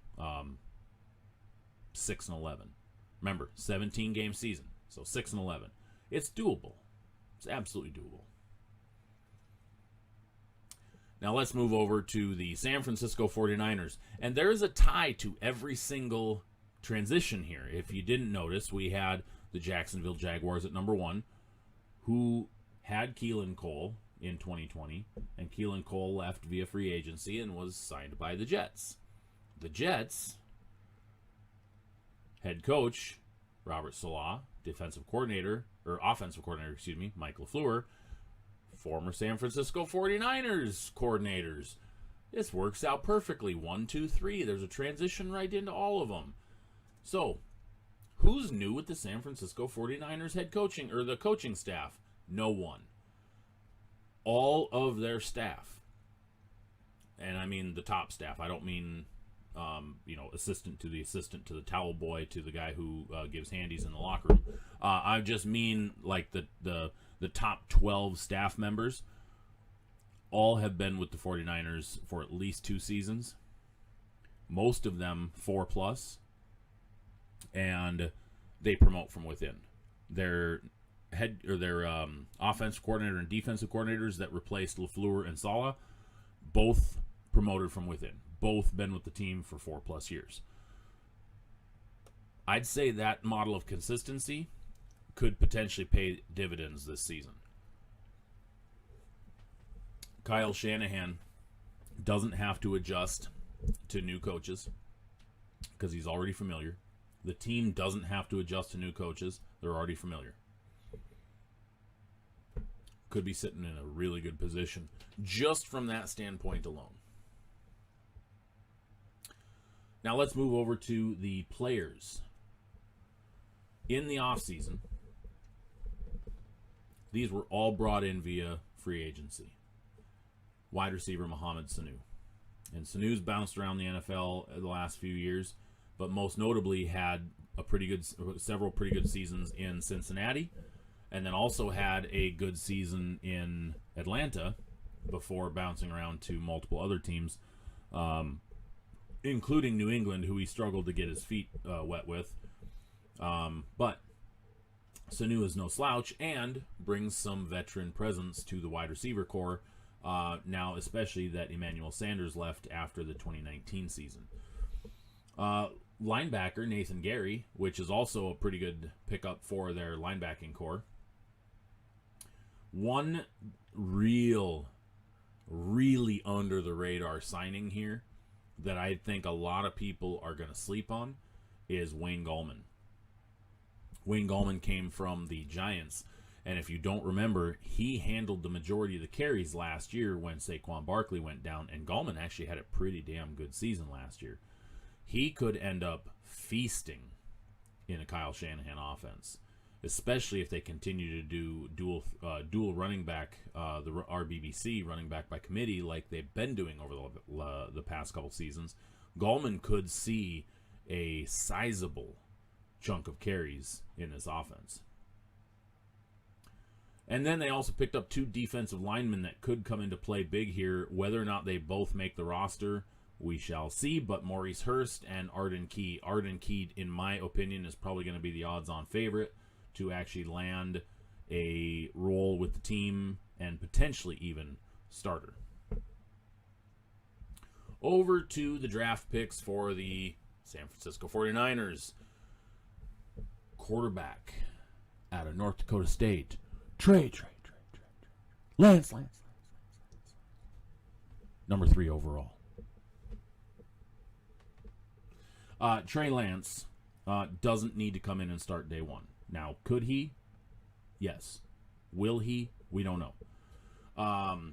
[SPEAKER 1] 6-11. Remember, 17-game season, so 6-11. It's doable. It's absolutely doable. Now let's move over to the San Francisco 49ers. And there is a tie to every single transition here. If you didn't notice, we had the Jacksonville Jaguars at number 1, who had Keelan Cole in 2020, and Keelan Cole left via free agency and was signed by the Jets. The Jets head coach Robert Saleh, offensive coordinator, Mike LaFleur, former San Francisco 49ers coordinators. This works out perfectly. 1, 2, 3. There's a transition right into all of them. So, who's new with the San Francisco 49ers head coaching, or the coaching staff? No one. All of their staff, and I mean the top staff. I don't mean, assistant to the towel boy to the guy who gives handies in the locker room. I just mean like the top 12 staff members. All have been with the 49ers for at least 2 seasons. Most of them 4+. And they promote from within. They're offensive coordinator and defensive coordinators that replaced LaFleur and Saleh, both promoted from within. Both been with the team for 4+ years. I'd say that model of consistency could potentially pay dividends this season. Kyle Shanahan doesn't have to adjust to new coaches because he's already familiar. The team doesn't have to adjust to new coaches. They're already familiar. Could be sitting in a really good position just from that standpoint alone. Now let's move over to the players. In the offseason, these were all brought in via free agency. Wide receiver Mohamed Sanu. And Sanu's bounced around the NFL the last few years, but most notably had several pretty good seasons in Cincinnati, and then also had a good season in Atlanta before bouncing around to multiple other teams, including New England, who he struggled to get his feet wet with. But Sanu is no slouch and brings some veteran presence to the wide receiver core, now especially that Emmanuel Sanders left after the 2019 season. Linebacker Nathan Gary, which is also a pretty good pickup for their linebacking core. One really under the radar signing here that I think a lot of people are going to sleep on is Wayne Gallman. Wayne Gallman came from the Giants, and if you don't remember, he handled the majority of the carries last year when Saquon Barkley went down, and Gallman actually had a pretty damn good season last year. He could end up feasting in a Kyle Shanahan offense, especially if they continue to do dual running back, the RBBC, running back by committee, like they've been doing over the past couple seasons. Gallman could see a sizable chunk of carries in this offense. And then they also picked up 2 defensive linemen that could come into play big here. Whether or not they both make the roster, we shall see. But Maurice Hurst and Arden Key. Arden Key, in my opinion, is probably going to be the odds-on favorite to actually land a role with the team and potentially even starter. Over to the draft picks for the San Francisco 49ers. Quarterback out of North Dakota State. Trey. Lance. Number 3 overall. Trey Lance doesn't need to come in and start day one. Now, could he? Yes. Will he? We don't know.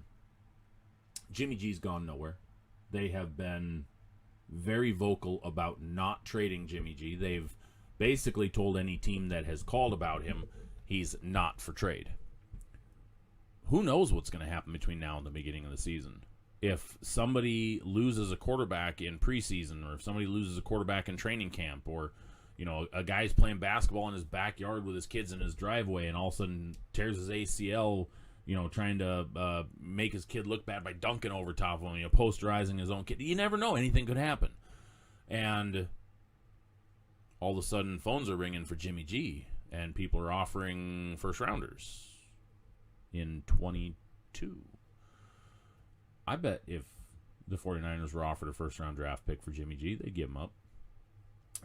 [SPEAKER 1] Jimmy G's gone nowhere. They have been very vocal about not trading Jimmy G. They've basically told any team that has called about him he's not for trade. Who knows what's going to happen between now and the beginning of the season? If somebody loses a quarterback in preseason, or if somebody loses a quarterback in training camp, or a guy's playing basketball in his backyard with his kids in his driveway and all of a sudden tears his ACL, trying to make his kid look bad by dunking over top of him, posterizing his own kid. You never know. Anything could happen. And all of a sudden phones are ringing for Jimmy G, and people are offering first-rounders in 22. I bet if the 49ers were offered a first-round draft pick for Jimmy G, they'd give him up.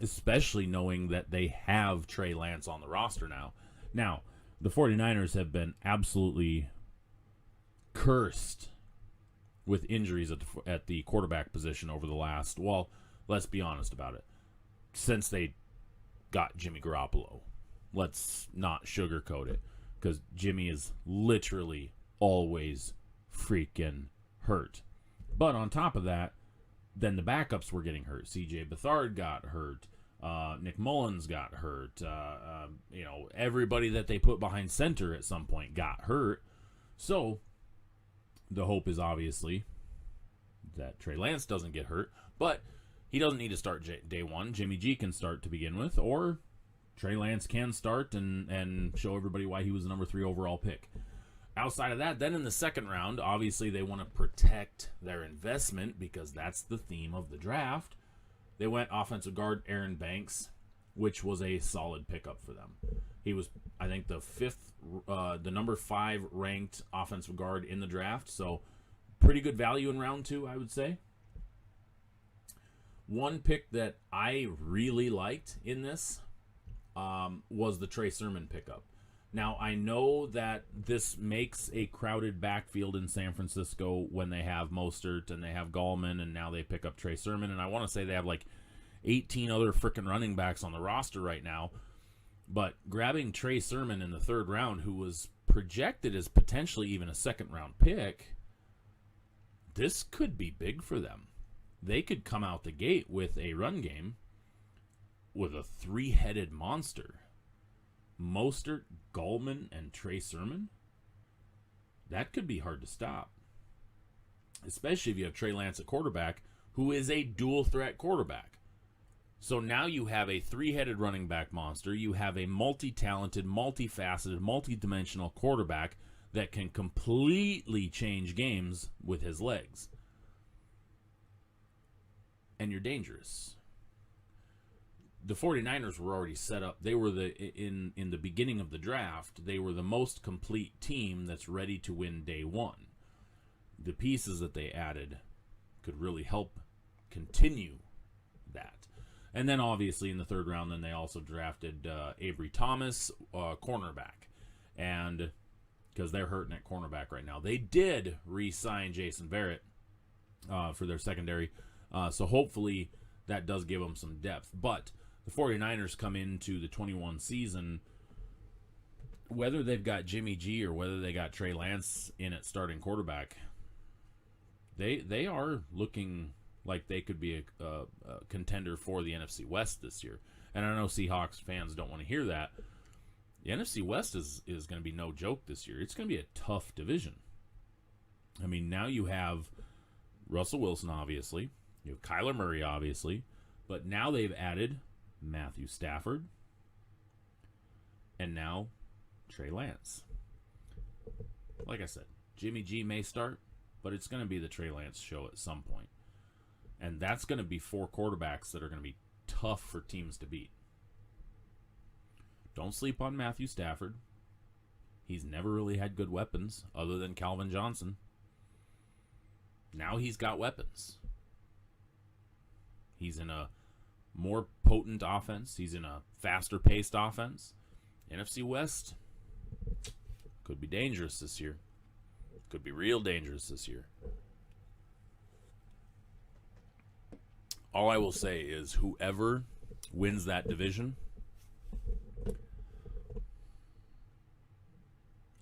[SPEAKER 1] Especially knowing that they have Trey Lance on the roster now. Now, the 49ers have been absolutely cursed with injuries at the quarterback position over the last, well, let's be honest about it, since they got Jimmy Garoppolo. Let's not sugarcoat it, because Jimmy is literally always freaking hurt. But on top of that, then the backups were getting hurt. C.J. Beathard got hurt. Nick Mullins got hurt. Everybody that they put behind center at some point got hurt. So the hope is obviously that Trey Lance doesn't get hurt, but he doesn't need to start day one. Jimmy G can start to begin with, or Trey Lance can start and show everybody why he was the number 3 overall pick. Outside of that, then in the second round, obviously they want to protect their investment because that's the theme of the draft. They went offensive guard Aaron Banks which was a solid pickup for them. He was, I think, the number 5 ranked offensive guard in the draft, so pretty good value in round 2, I would say. One pick that I really liked in this was the Trey Sermon pickup. Now, I know that this makes a crowded backfield in San Francisco when they have Mostert and they have Gallman, and now they pick up Trey Sermon, and I want to say they have like 18 other freaking running backs on the roster right now. But grabbing Trey Sermon in the 3rd round, who was projected as potentially even a 2nd-round pick, this could be big for them. They could come out the gate with a run game with a 3-headed monster. Mostert, Gallman, and Trey Sermon. That could be hard to stop. Especially if you have Trey Lance at quarterback, who is a dual-threat quarterback. So now you have a 3-headed running back monster. You have a multi-talented, multifaceted, multi-dimensional quarterback that can completely change games with his legs. And you're dangerous. The 49ers were already set up. They were in the beginning of the draft, they were the most complete team that's ready to win day one. The pieces that they added could really help continue that. And then obviously in the 3rd round, then they also drafted Avery Thomas, cornerback. And because they're hurting at cornerback right now. They did re-sign Jason Barrett for their secondary. So hopefully that does give them some depth. But the 49ers come into the 21 season, whether they've got Jimmy G or whether they got Trey Lance in at starting quarterback, they are looking like they could be a contender for the NFC West this year. And I know Seahawks fans don't want to hear that. The NFC West is going to be no joke this year. It's going to be a tough division. I mean, now you have Russell Wilson, obviously. You have Kyler Murray, obviously. But now they've added Matthew Stafford. And now Trey Lance. Like I said, Jimmy G may start, but it's going to be the Trey Lance show at some point. And that's going to be 4 quarterbacks that are going to be tough for teams to beat. Don't sleep on Matthew Stafford. He's never really had good weapons other than Calvin Johnson. Now he's got weapons. He's in a more potent offense. He's in a faster-paced offense. NFC West could be dangerous this year. Could be real dangerous this year. All I will say is whoever wins that division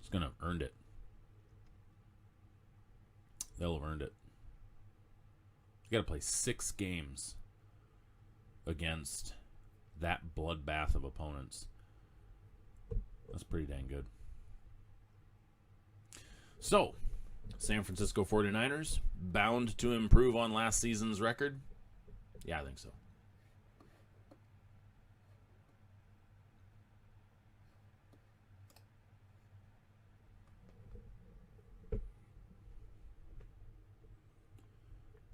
[SPEAKER 1] is going to have earned it. They'll have earned it. You got to play 6 games against that bloodbath of opponents. That's pretty dang good. So, San Francisco 49ers, bound to improve on last season's record? Yeah, I think so.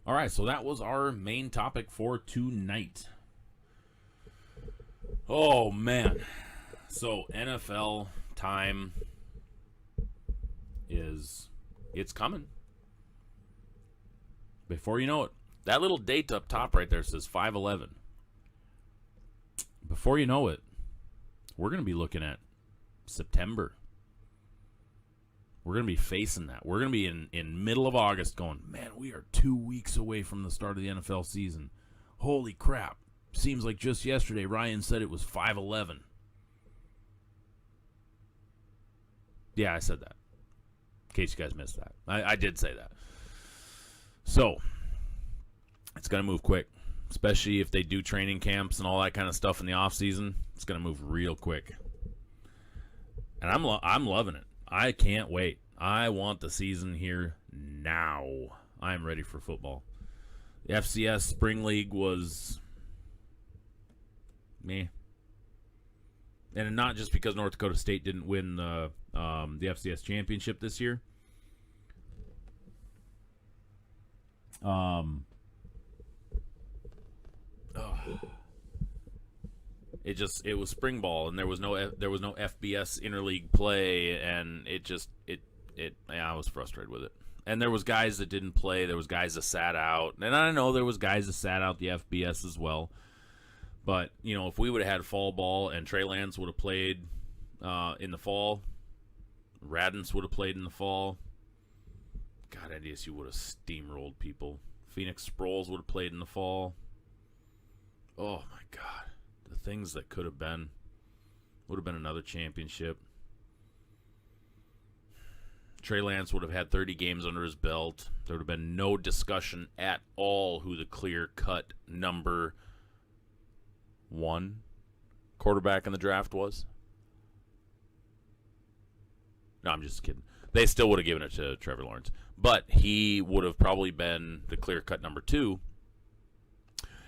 [SPEAKER 1] All right, so that was our main topic for tonight. Oh, man. So, NFL time it's coming. Before you know it, that little date up top right there says 5/11. Before you know it, we're going to be looking at September. We're going to be facing that. We're going to be in middle of August going, man, we are 2 weeks away from the start of the NFL season. Holy crap. Seems like just yesterday Ryan said it was 5/11. Yeah, I said that. In case you guys missed that. I did say that. So, it's going to move quick, especially if they do training camps and all that kind of stuff in the off season. It's going to move real quick. And I'm loving it. I can't wait. I want the season here now. I'm ready for football. The FCS Spring League was meh. And not just because North Dakota State didn't win the FCS championship this year. It was spring ball, and there was no FBS interleague play, and I was frustrated with it. And there was guys that didn't play. There was guys that sat out, and I know there was guys that sat out the FBS as well. But if we would have had fall ball and Trey Lance would have played in the fall, Radens would have played in the fall. God, IDSU would have steamrolled people. Phoenix Sproles would have played in the fall. Oh my God. The things that could have been. Would have been another championship. Trey Lance would have had 30 games under his belt. There would have been no discussion at all who the clear-cut number 1 quarterback in the draft was. No, I'm just kidding. They still would have given it to Trevor Lawrence. But he would have probably been the clear-cut number 2.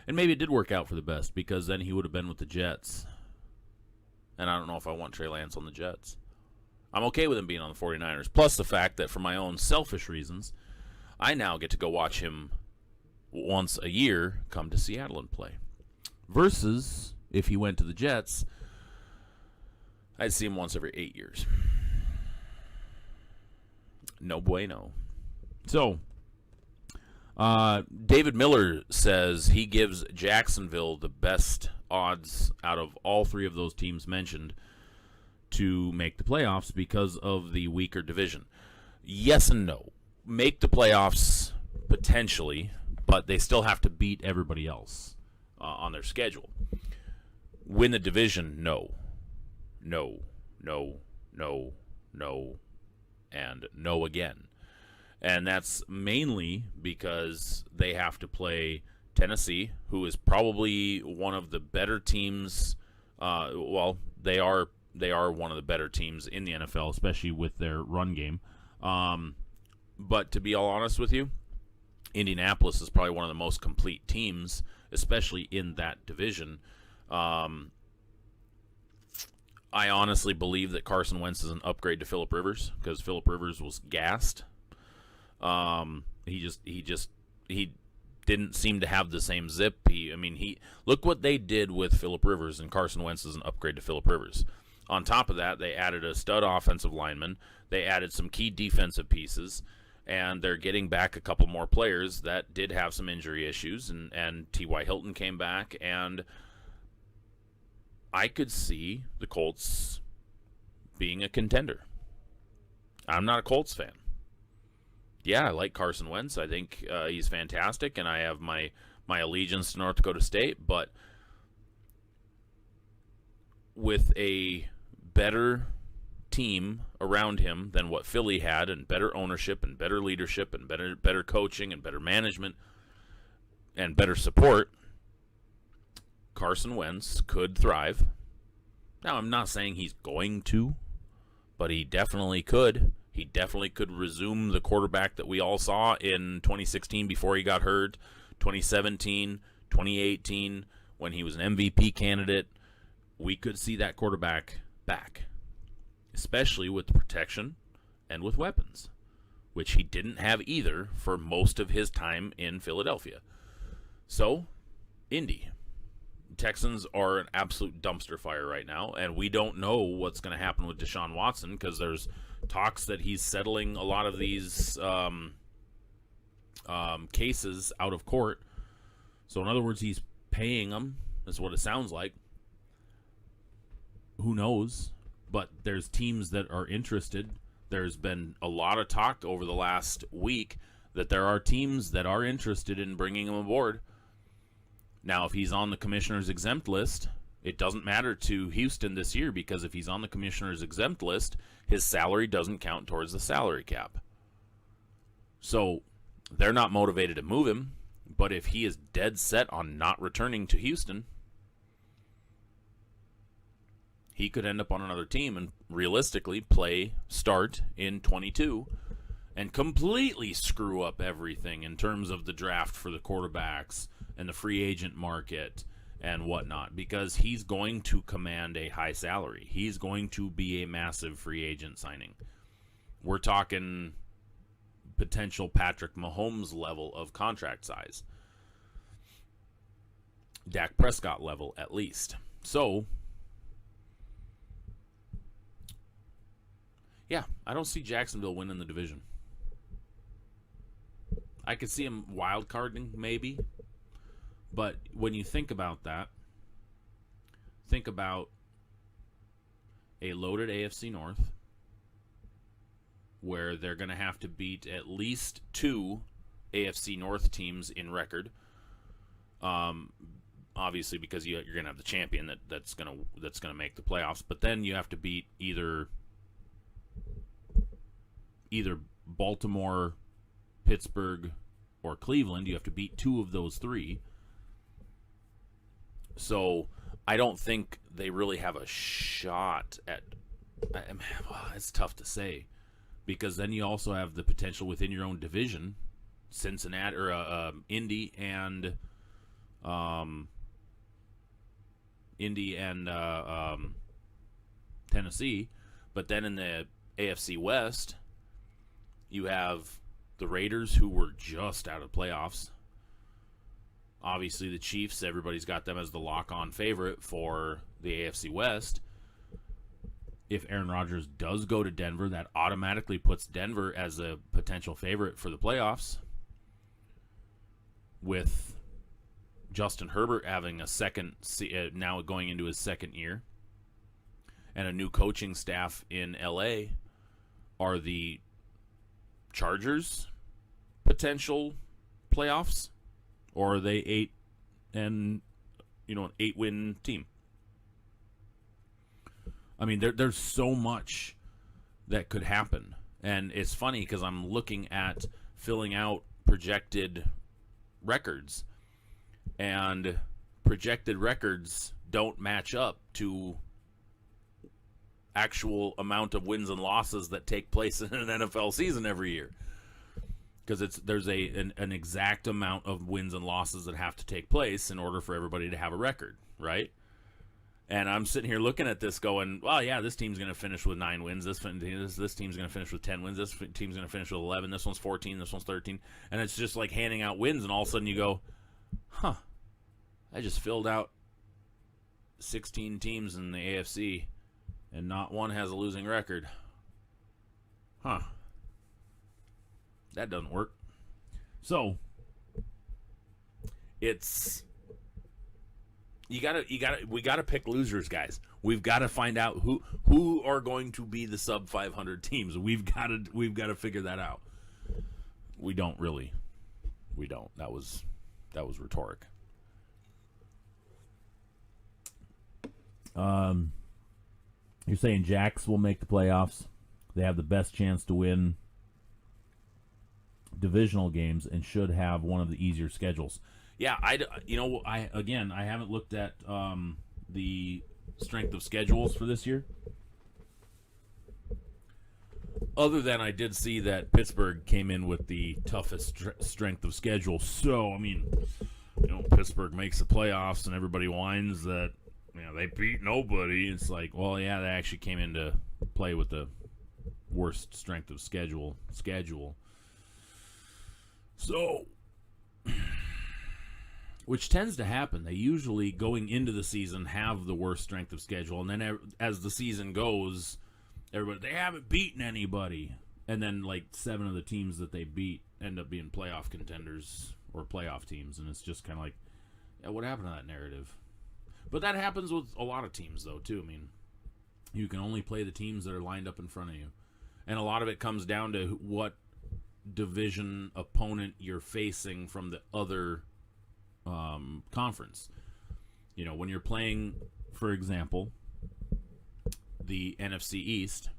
[SPEAKER 1] And maybe it did work out for the best, because then he would have been with the Jets. And I don't know if I want Trey Lance on the Jets. I'm okay with him being on the 49ers. Plus the fact that for my own selfish reasons, I now get to go watch him once a year come to Seattle and play. Versus if he went to the Jets, I'd see him once every 8 years. No bueno. So, David Miller says he gives Jacksonville the best odds out of all 3 of those teams mentioned to make the playoffs because of the weaker division. Yes and no. Make the playoffs potentially, but they still have to beat everybody else on their schedule. Win the division, no. No, no, no, no, and no again. And that's mainly because they have to play Tennessee, who is probably one of the better teams. They are one of the better teams in the NFL, especially with their run game. But to be all honest with you, Indianapolis is probably one of the most complete teams, especially in that division. I honestly believe that Carson Wentz is an upgrade to Phillip Rivers, because Phillip Rivers was gassed. He didn't seem to have the same zip. Look what they did with Phillip Rivers, and Carson Wentz is an upgrade to Phillip Rivers. On top of that, they added a stud offensive lineman. They added some key defensive pieces, and they're getting back a couple more players that did have some injury issues, and T.Y. Hilton came back, and I could see the Colts being a contender. I'm not a Colts fan. Yeah, I like Carson Wentz. I think he's fantastic, and I have my allegiance to North Dakota State, but with a better team around him than what Philly had, and better ownership and better leadership and better coaching and better management and better support, Carson Wentz could thrive. Now, I'm not saying he's going to, but he definitely could. He definitely could resume the quarterback that we all saw in 2016 before he got hurt, 2017, 2018, when he was an MVP candidate. We could see that quarterback back, especially with the protection and with weapons, which he didn't have either for most of his time in Philadelphia. So, Indy. Texans are an absolute dumpster fire right now, and we don't know what's going to happen with Deshaun Watson, because there's talks that he's settling a lot of these cases out of court. So in other words, he's paying them. That's what it sounds like. Who knows? But there's teams that are interested. There's been a lot of talk over the last week that there are teams that are interested in bringing him aboard. Now, if he's on the commissioner's exempt list, it doesn't matter to Houston this year, because if he's on the commissioner's exempt list, his salary doesn't count towards the salary cap. So they're not motivated to move him, but if he is dead set on not returning to Houston, he could end up on another team and realistically start in 22 and completely screw up everything in terms of the draft for the quarterbacks and the free agent market and whatnot, because he's going to command a high salary. He's going to be a massive free agent signing. We're talking potential Patrick Mahomes level of contract size. Dak Prescott level, at least. So, yeah, I don't see Jacksonville winning the division. I could see them wild carding, maybe. But when you think about that, think about a loaded AFC North where they're going to have to beat at least 2 AFC North teams in record. Obviously, because you're going to have the champion that's going to make the playoffs. But then you have to beat either Baltimore, Pittsburgh, or Cleveland. You have to beat 2 of those 3. So I don't think they really have a shot at. It's tough to say, because then you also have the potential within your own division, Cincinnati or Indy and Tennessee. But then in the AFC West, you have the Raiders, who were just out of playoffs. Obviously, the Chiefs, everybody's got them as the lock-on favorite for the AFC West. If Aaron Rodgers does go to Denver, that automatically puts Denver as a potential favorite for the playoffs, with Justin Herbert having now going into his second year, and a new coaching staff in LA. Are the Chargers potential playoffs, or are they an 8-win team? I mean, there's so much that could happen, and it's funny because I'm looking at filling out projected records, and projected records don't match up to actual amount of wins and losses that take place in an NFL season every year, because there's an exact amount of wins and losses that have to take place in order for everybody to have a record, right? And I'm sitting here looking at this going, well, yeah, this team's going to finish with 9 wins. This team's going to finish with 10 wins. This team's going to finish with 11. This one's 14. This one's 13. And it's just like handing out wins, and all of a sudden you go, huh, I just filled out 16 teams in the AFC, and not one has a losing record. Huh. That doesn't work. So, we gotta pick losers, guys. We've got to find out who are going to be the sub 500 teams. We've got to figure that out. We don't. That was rhetoric.
[SPEAKER 2] You're saying Jacks will make the playoffs. They have the best chance to win divisional games and should have one of the easier schedules.
[SPEAKER 1] Yeah, I haven't looked at the strength of schedules for this year. Other than I did see that Pittsburgh came in with the toughest strength of schedule. So, I mean, Pittsburgh makes the playoffs and everybody whines that they beat nobody. It's like, well, yeah, they actually came into play with the worst strength of schedule. So, which tends to happen. They usually, going into the season, have the worst strength of schedule. And then as the season goes, they haven't beaten anybody. And then, like, 7 of the teams that they beat end up being playoff contenders or playoff teams. And it's just kind of like, yeah, what happened to that narrative? But that happens with a lot of teams, though, too. I mean, you can only play the teams that are lined up in front of you. And a lot of it comes down to what division opponent you're facing from the other conference. When you're playing, for example, the NFC East,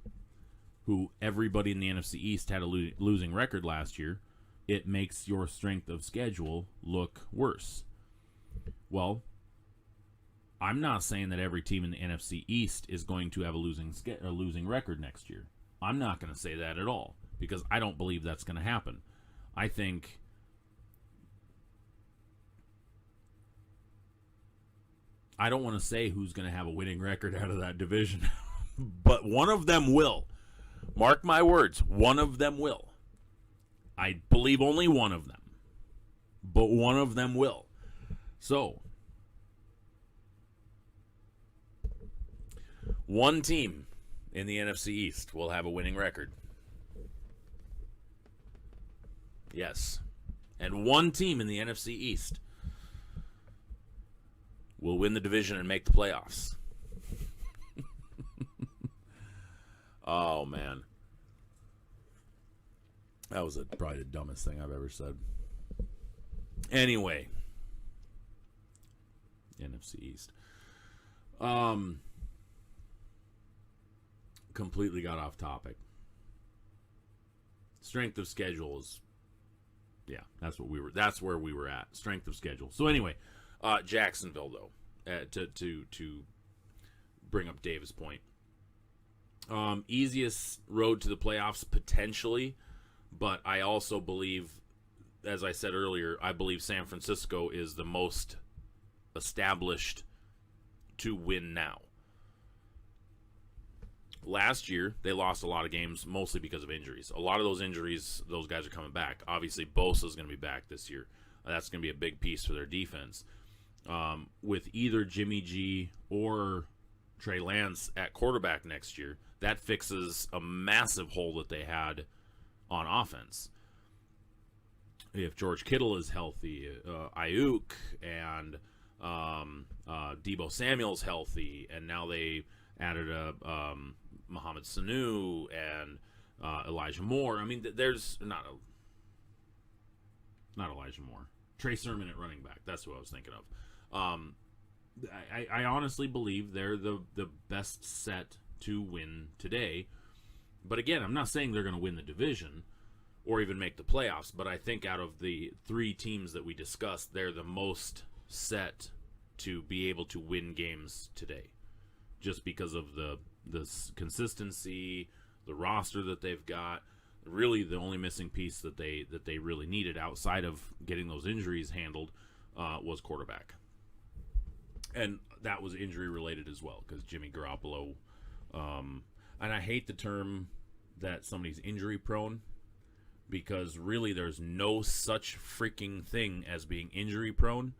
[SPEAKER 1] who everybody in the NFC East had a losing record last year, it makes your strength of schedule look worse. Well, I'm not saying that every team in the NFC East is going to have a losing record next year. I'm not going to say that at all, because I don't believe that's going to happen. I think I don't want to say who's going to have a winning record out of that division, but one of them will. Mark my words, one of them will. I believe only one of them, but one of them will. So, One team in the NFC East will have a winning record. Yes. And one team in the NFC East will win the division and make the playoffs. Oh, man. That was probably the dumbest thing I've ever said. Anyway. NFC East. Completely got off topic. Strength of schedule is, yeah, that's where we were at. Strength of schedule. So anyway, Jacksonville though, to bring up Dave's point. Easiest road to the playoffs potentially, but I also believe, as I said earlier, I believe San Francisco is the most established to win now. Last year, they lost a lot of games, mostly because of injuries. A lot of those injuries, those guys are coming back. Obviously, Bosa's going to be back this year. That's going to be a big piece for their defense. With either Jimmy G or Trey Lance at quarterback next year, that fixes a massive hole that they had on offense. If George Kittle is healthy, Ayuk and Deebo Samuel's healthy, and now they added a Mohamed Sanu and Elijah Moore. I mean, there's not Elijah Moore. Trey Sermon at running back. That's what I was thinking of. I honestly believe they're the best set to win today. But again, I'm not saying they're going to win the division or even make the playoffs, but I think out of the three teams that we discussed, they're the most set to be able to win games today, just because of the consistency, the roster that they've got. Really, the only missing piece that they really needed outside of getting those injuries handled was quarterback, and that was injury related as well, because Jimmy Garoppolo, and I hate the term that somebody's injury prone, because really there's no such freaking thing as being injury prone,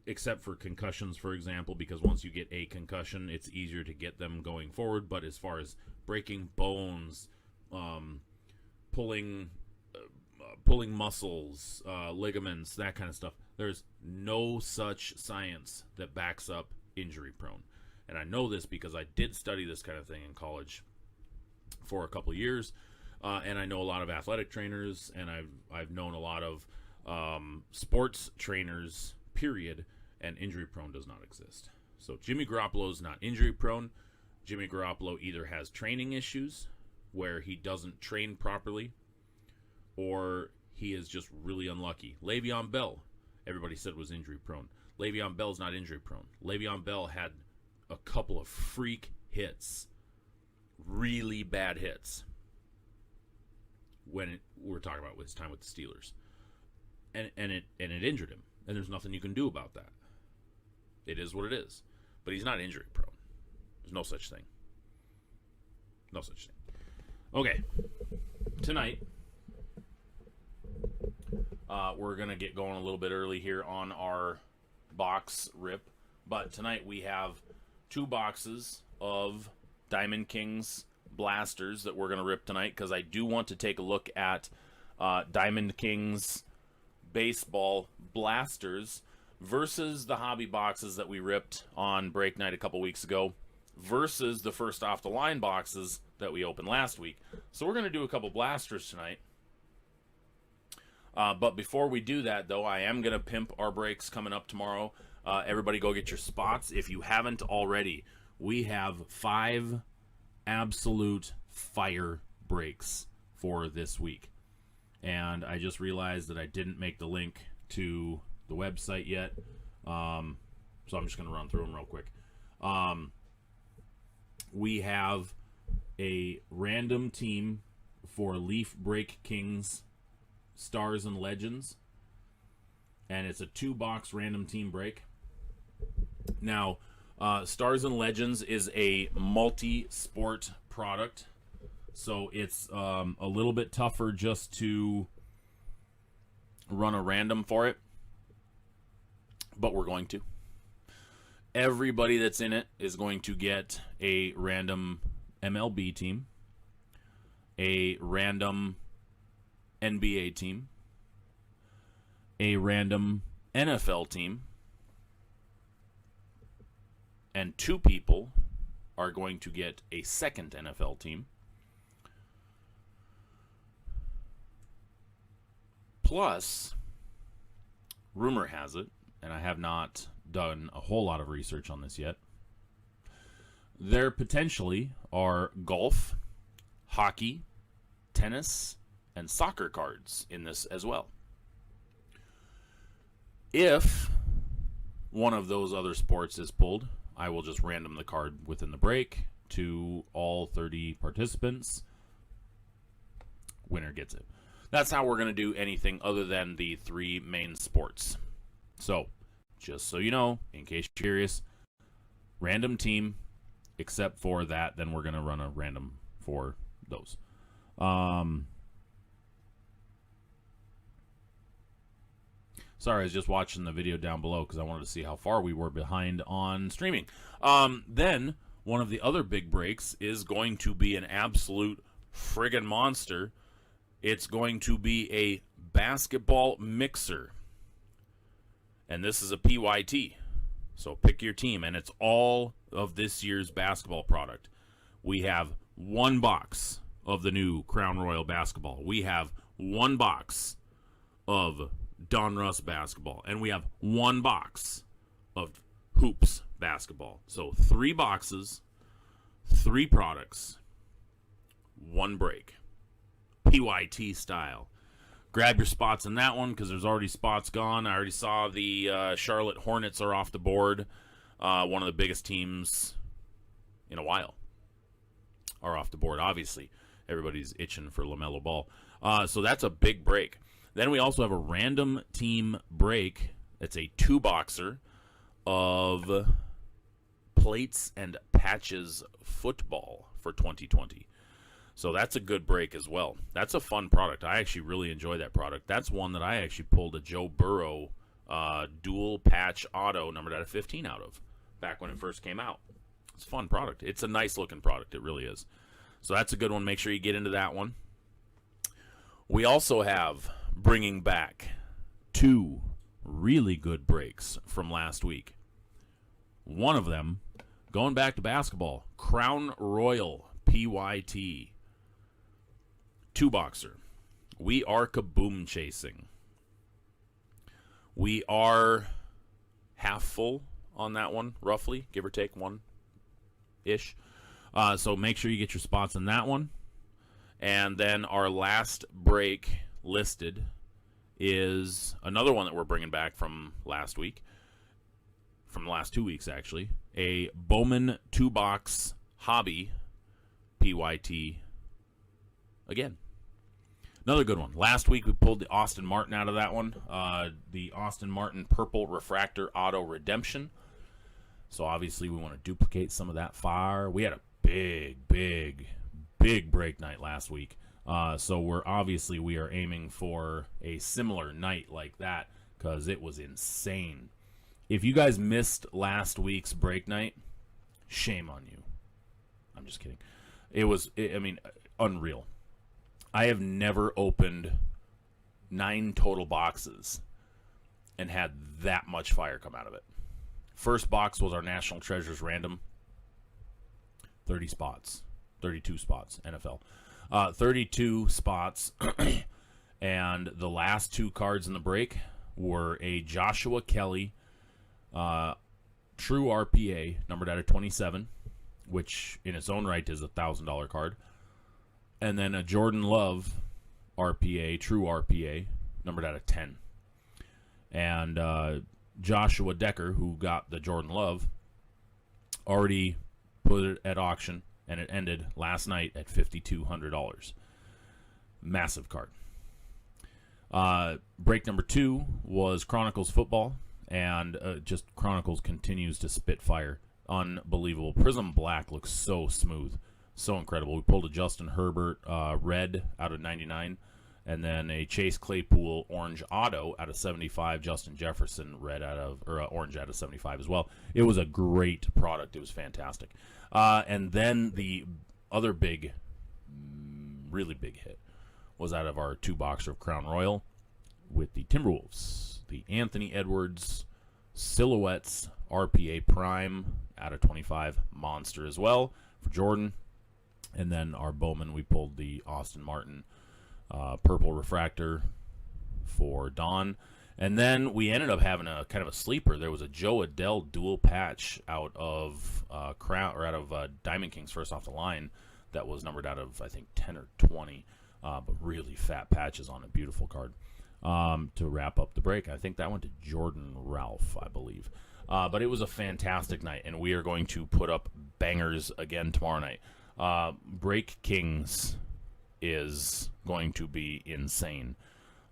[SPEAKER 1] except for concussions, for example, because once you get a concussion, it's easier to get them going forward. But as far as breaking bones, pulling muscles, ligaments, that kind of stuff, there's no such science that backs up injury prone. And I know this because I did study this kind of thing in college for a couple of years. And I know a lot of athletic trainers, and I've known a lot of sports trainers, period, and injury prone does not exist. So Jimmy Garoppolo is not injury prone. Jimmy Garoppolo either has training issues where he doesn't train properly, or he is just really unlucky. Le'Veon Bell, everybody said was injury prone. Le'Veon Bell's not injury prone. Le'Veon Bell had a couple of freak hits, really bad hits, when we're talking about his time with the Steelers, and it injured him, and there's nothing you can do about that. It is what it is, but he's not injury prone. There's no such thing. No such thing. Okay, tonight we're gonna get going a little bit early here on our box rip, but tonight we have 2 boxes of Diamond Kings blasters that we're going to rip tonight, because I do want to take a look at Diamond Kings baseball blasters versus the hobby boxes that we ripped on break night a couple weeks ago versus the first off the line boxes that we opened last week. So we're going to do a couple blasters tonight. But before we do that, though, I am going to pimp our breaks coming up tomorrow. Everybody go get your spots. If you haven't already, we have 5 absolute fire breaks for this week. And I just realized that I didn't make the link to the website yet. So I'm just going to run through them real quick. We have a random team for Leaf Break Kings Stars and Legends. And it's a 2-box random team break. Now, Stars and Legends is a multi-sport product, so it's a little bit tougher just to run a random for it, but we're going to. Everybody that's in it is going to get a random MLB team, a random NBA team, a random NFL team, and 2 people are going to get a second NFL team. Plus, rumor has it, and I have not done a whole lot of research on this yet, there potentially are golf, hockey, tennis, and soccer cards in this as well. If one of those other sports is pulled, I will just random the card within the break to all 30 participants. Winner gets it. That's how we're going to do anything other than the 3 main sports. So, just so you know, in case you're curious, random team, except for that, then we're going to run a random for those. Sorry, I was just watching the video down below because I wanted to see how far we were behind on streaming. Then, one of the other big breaks is going to be an absolute friggin' monster. It's going to be a basketball mixer. And this is a PYT. So pick your team. And it's all of this year's basketball product. We have 1 box of the new Crown Royal basketball. We have 1 box of Donruss basketball. And we have 1 box of Hoops basketball. So 3 boxes, 3 products, 1 break. PYT style. Grab your spots in that one because there's already spots gone. I already saw the Charlotte Hornets are off the board. One of the biggest teams in a while are off the board. Obviously, everybody's itching for LaMelo Ball. So that's a big break. Then we also have a random team break. It's a 2-boxer of plates and patches football for 2020. So that's a good break as well. That's a fun product. I actually really enjoy that product. That's one that I actually pulled a Joe Burrow dual patch auto numbered out of 15 out of back when it first came out. It's a fun product. It's a nice looking product. It really is. So that's a good one. Make sure you get into that one. We also have bringing back 2 really good breaks from last week. One of them, going back to basketball, Crown Royal PYT. 2-boxer. We are kaboom chasing. We are half full on that one, roughly, give or take 1-ish. So make sure you get your spots in that one. And then our last break listed is another one that we're bringing back from last week, from the last 2 weeks actually, a Bowman 2-box hobby PYT again. Another good one. Last week we pulled the Austin Martin out of that one. The Austin Martin Purple Refractor Auto Redemption. So obviously we want to duplicate some of that fire. We had a big break night last week. So we are aiming for a similar night like that because it was insane. If you guys missed last week's break night, shame on you. I'm just kidding. It was, unreal. I have never opened 9 total boxes and had that much fire come out of it. First box was our National Treasures random. 30 spots. 32 spots, NFL. 32 spots. And the last 2 cards in the break were a Joshua Kelly True RPA, numbered out of 27, which in its own right is a $1,000 card. And then a Jordan Love RPA, True RPA, numbered out of 10. And Joshua Decker, who got the Jordan Love, already put it at auction, and it ended last night at $5,200. Massive card. Break number 2 was Chronicles football, and just Chronicles continues to spit fire. Unbelievable. Prism Black looks so smooth. So incredible. We pulled a Justin Herbert red out of 99,
[SPEAKER 2] And then a Chase Claypool orange auto out of 75, Justin Jefferson orange out of 75 as well. It was a great product. It was fantastic. And then the other big, really big hit was out of our 2-boxer of Crown Royal with the Timberwolves. The Anthony Edwards Silhouettes RPA Prime out of 25 monster as well for Jordan. And then our Bowman, we pulled the Austin Martin purple refractor for Don. And then we ended up having a kind of a sleeper. There was a Joe Adell dual patch out of Diamond Kings first off the line that was numbered out of, I think, 10 or 20. But really fat patches on a beautiful card to wrap up the break. I think that went to Jordan Ralph, I believe. But it was a fantastic night, and we are going to put up bangers again tomorrow night. Break Kings is going to be insane.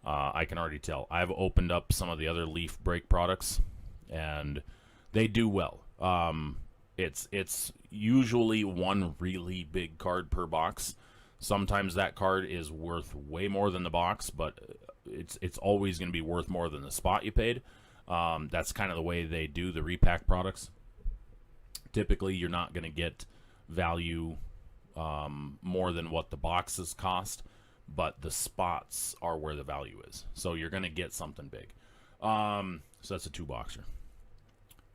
[SPEAKER 2] I can already tell. I've opened up some of the other Leaf break products, and they do well. It's usually one really big card per box. Sometimes that card is worth way more than the box, but it's always going to be worth more than the spot you paid. That's kind of the way they do the repack products. Typically, you're not going to get value more than what the boxes cost, but the spots are where the value is. So you're going to get something big. So that's a 2-boxer.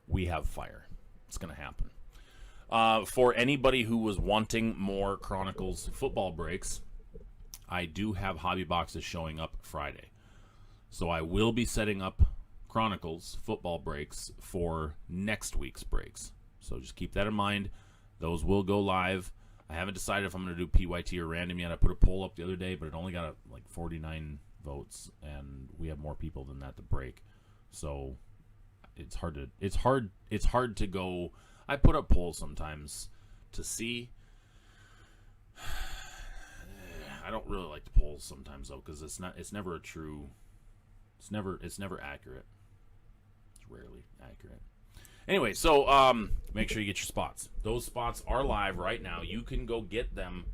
[SPEAKER 2] We have fire. It's going to happen. For anybody who was wanting more Chronicles football breaks, I do have hobby boxes showing up Friday. So I will be setting up Chronicles football breaks for next week's breaks. So just keep that in mind. Those will go live. I haven't decided if I'm going to do PYT or random yet. I put a poll up the other day, but it only got like 49 votes, and we have more people than that to break. So it's hard to go. I put up polls sometimes to see. I don't really like the polls sometimes though, because it's never accurate. It's rarely accurate. Anyway, so make sure you get your spots. Those spots are live right now. You can go get them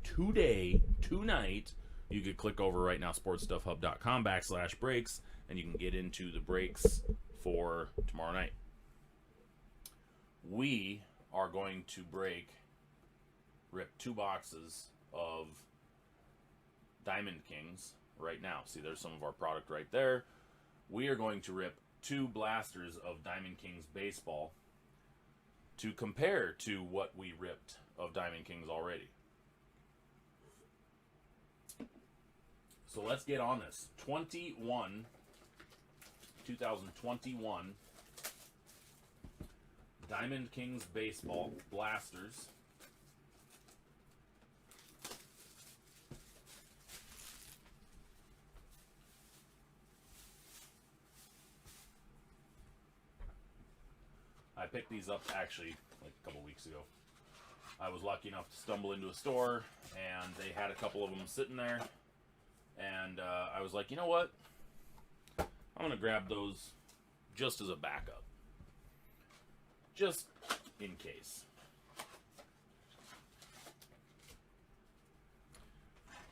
[SPEAKER 2] tonight. You could click over right now, sportstuffhub.com/breaks, and you can get into the breaks for tomorrow night. We are going to rip 2 boxes of Diamond Kings right now. See, there's some of our product right there. We are going to rip 2 blasters of Diamond Kings baseball to compare to what we ripped of Diamond Kings already. So let's get on this. 2021 Diamond Kings baseball blasters. I picked these up actually like a couple weeks ago. I was lucky enough to stumble into a store, and they had a couple of them sitting there, and I was like, you know what? I'm going to grab those just as a backup. Just in case.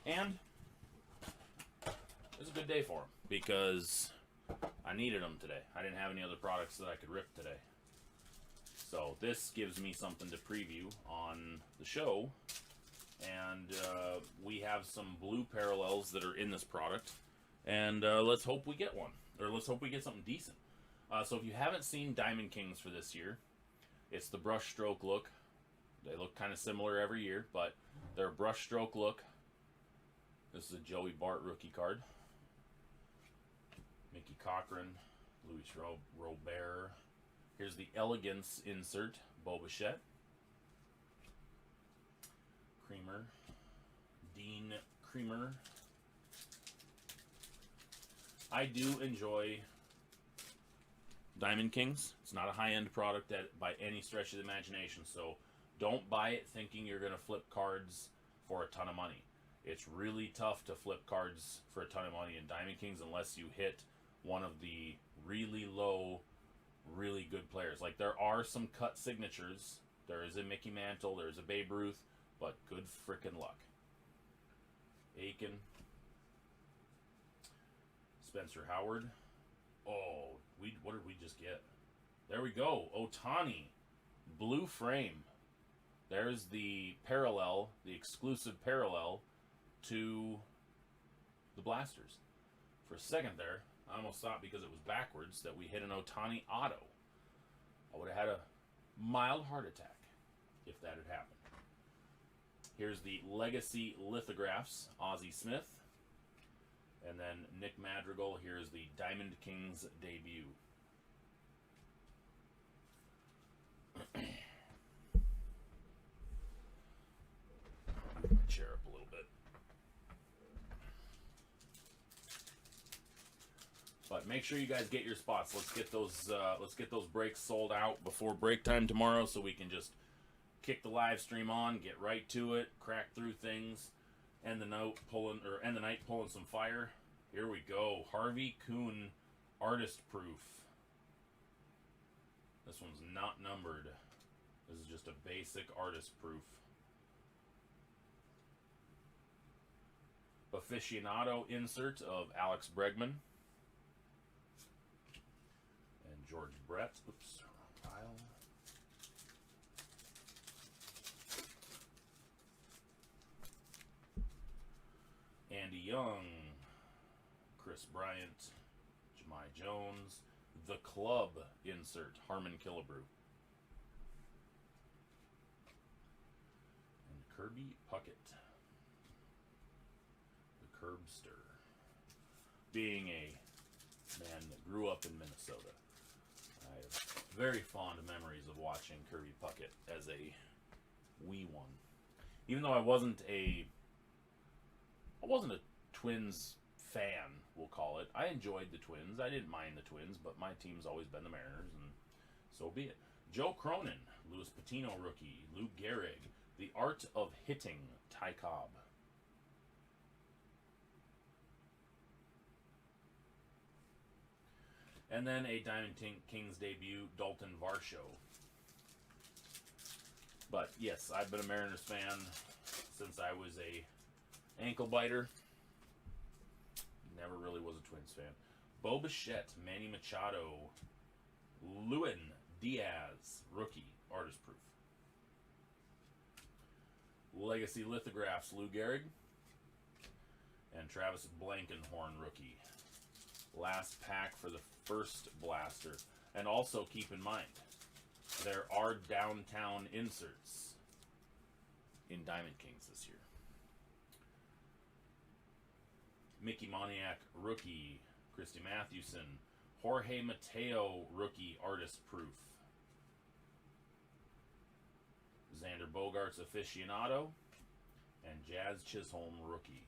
[SPEAKER 2] And it was a good day for them because I needed them today. I didn't have any other products that I could rip today. So this gives me something to preview on the show. And we have some blue parallels that are in this product. And let's hope we get one. Or let's hope we get something decent. So if you haven't seen Diamond Kings for this year, it's the brush stroke look. They look kind of similar every year, but they're a brush stroke look. This is a Joey Bart rookie card. Mickey Cochran, Luis Robert. Here's the Elegance insert, Bo Bichette. Creamer. Dean Creamer. I do enjoy Diamond Kings. It's not a high-end product by any stretch of the imagination, so don't buy it thinking you're going to flip cards for a ton of money. It's really tough to flip cards for a ton of money in Diamond Kings unless you hit one of the really low, really good players. Like, there are some cut signatures. There is a Mickey Mantle, there's a Babe Ruth, but good frickin' luck. Aiken,
[SPEAKER 1] Spencer Howard. Oh, what did we just get? There we go. Ohtani. Blue frame. There's the parallel, the exclusive parallel to the Blasters. For a second there, I almost thought because it was backwards that we hit an Ohtani auto. I would have had a mild heart attack if that had happened. Here's the Legacy Lithographs, Ozzie Smith. And then Nick Madrigal. Here's the Diamond Kings debut. Move my chair up a little bit. But make sure you guys get your spots. Let's get those breaks sold out before break time tomorrow, so we can just kick the live stream on, get right to it, crack through things, end the night pulling some fire. Here we go. Harvey Kuhn Artist Proof. This one's not numbered. This is just a basic artist proof. Aficionado insert of Alex Bregman. And George Brett. Oops, wrong pile. Andy Young. Chris Bryant. Jahmai Jones. The Club insert. Harmon Killebrew. And Kirby Puckett. The Curbster. Being a man that grew up in Minnesota, I have very fond memories of watching Kirby Puckett as a wee one. Even though I wasn't a Twins fan, we'll call it. I enjoyed the Twins. I didn't mind the Twins, but my team's always been the Mariners, and so be it. Joe Cronin, Louis Patino rookie, Lou Gehrig, The Art of Hitting, Ty Cobb. And then a Diamond Kings debut, Dalton Varsho. But yes, I've been a Mariners fan since I was a ankle biter. Never really was a Twins fan. Bo Bichette, Manny Machado, Lewin Diaz, rookie, artist proof. Legacy Lithographs, Lou Gehrig. And Travis Blankenhorn, rookie. Last pack for the first blaster. And also keep in mind, there are downtown inserts in Diamond Kings this year. Mickey Moniak, rookie. Christy Mathewson. Jorge Mateo, rookie, artist proof. Xander Bogaerts, aficionado. And Jazz Chisholm, rookie.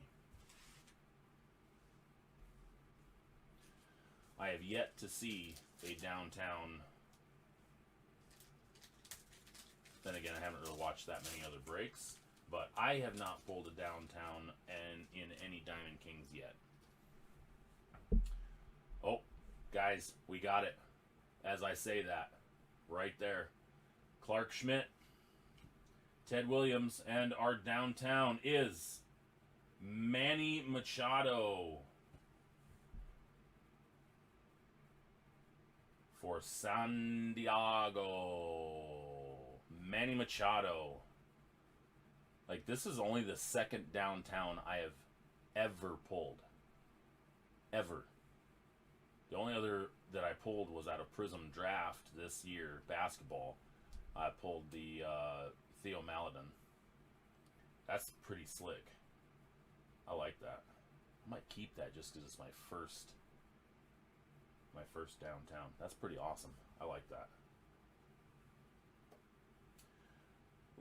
[SPEAKER 1] I have yet to see a downtown. Then again, I haven't really watched that many other breaks. But I have not pulled a downtown and in any Diamond Kings yet. Oh, guys, we got it. As I say that, right there. Clark Schmidt, Ted Williams, and our downtown is Manny Machado for San Diego. Manny Machado. Like, this is only the second downtown I have ever pulled. Ever. The only other that I pulled was at a Prism draft this year, basketball. I pulled the Theo Maledon. That's pretty slick. I like that. I might keep that just because it's my first downtown. That's pretty awesome. I like that.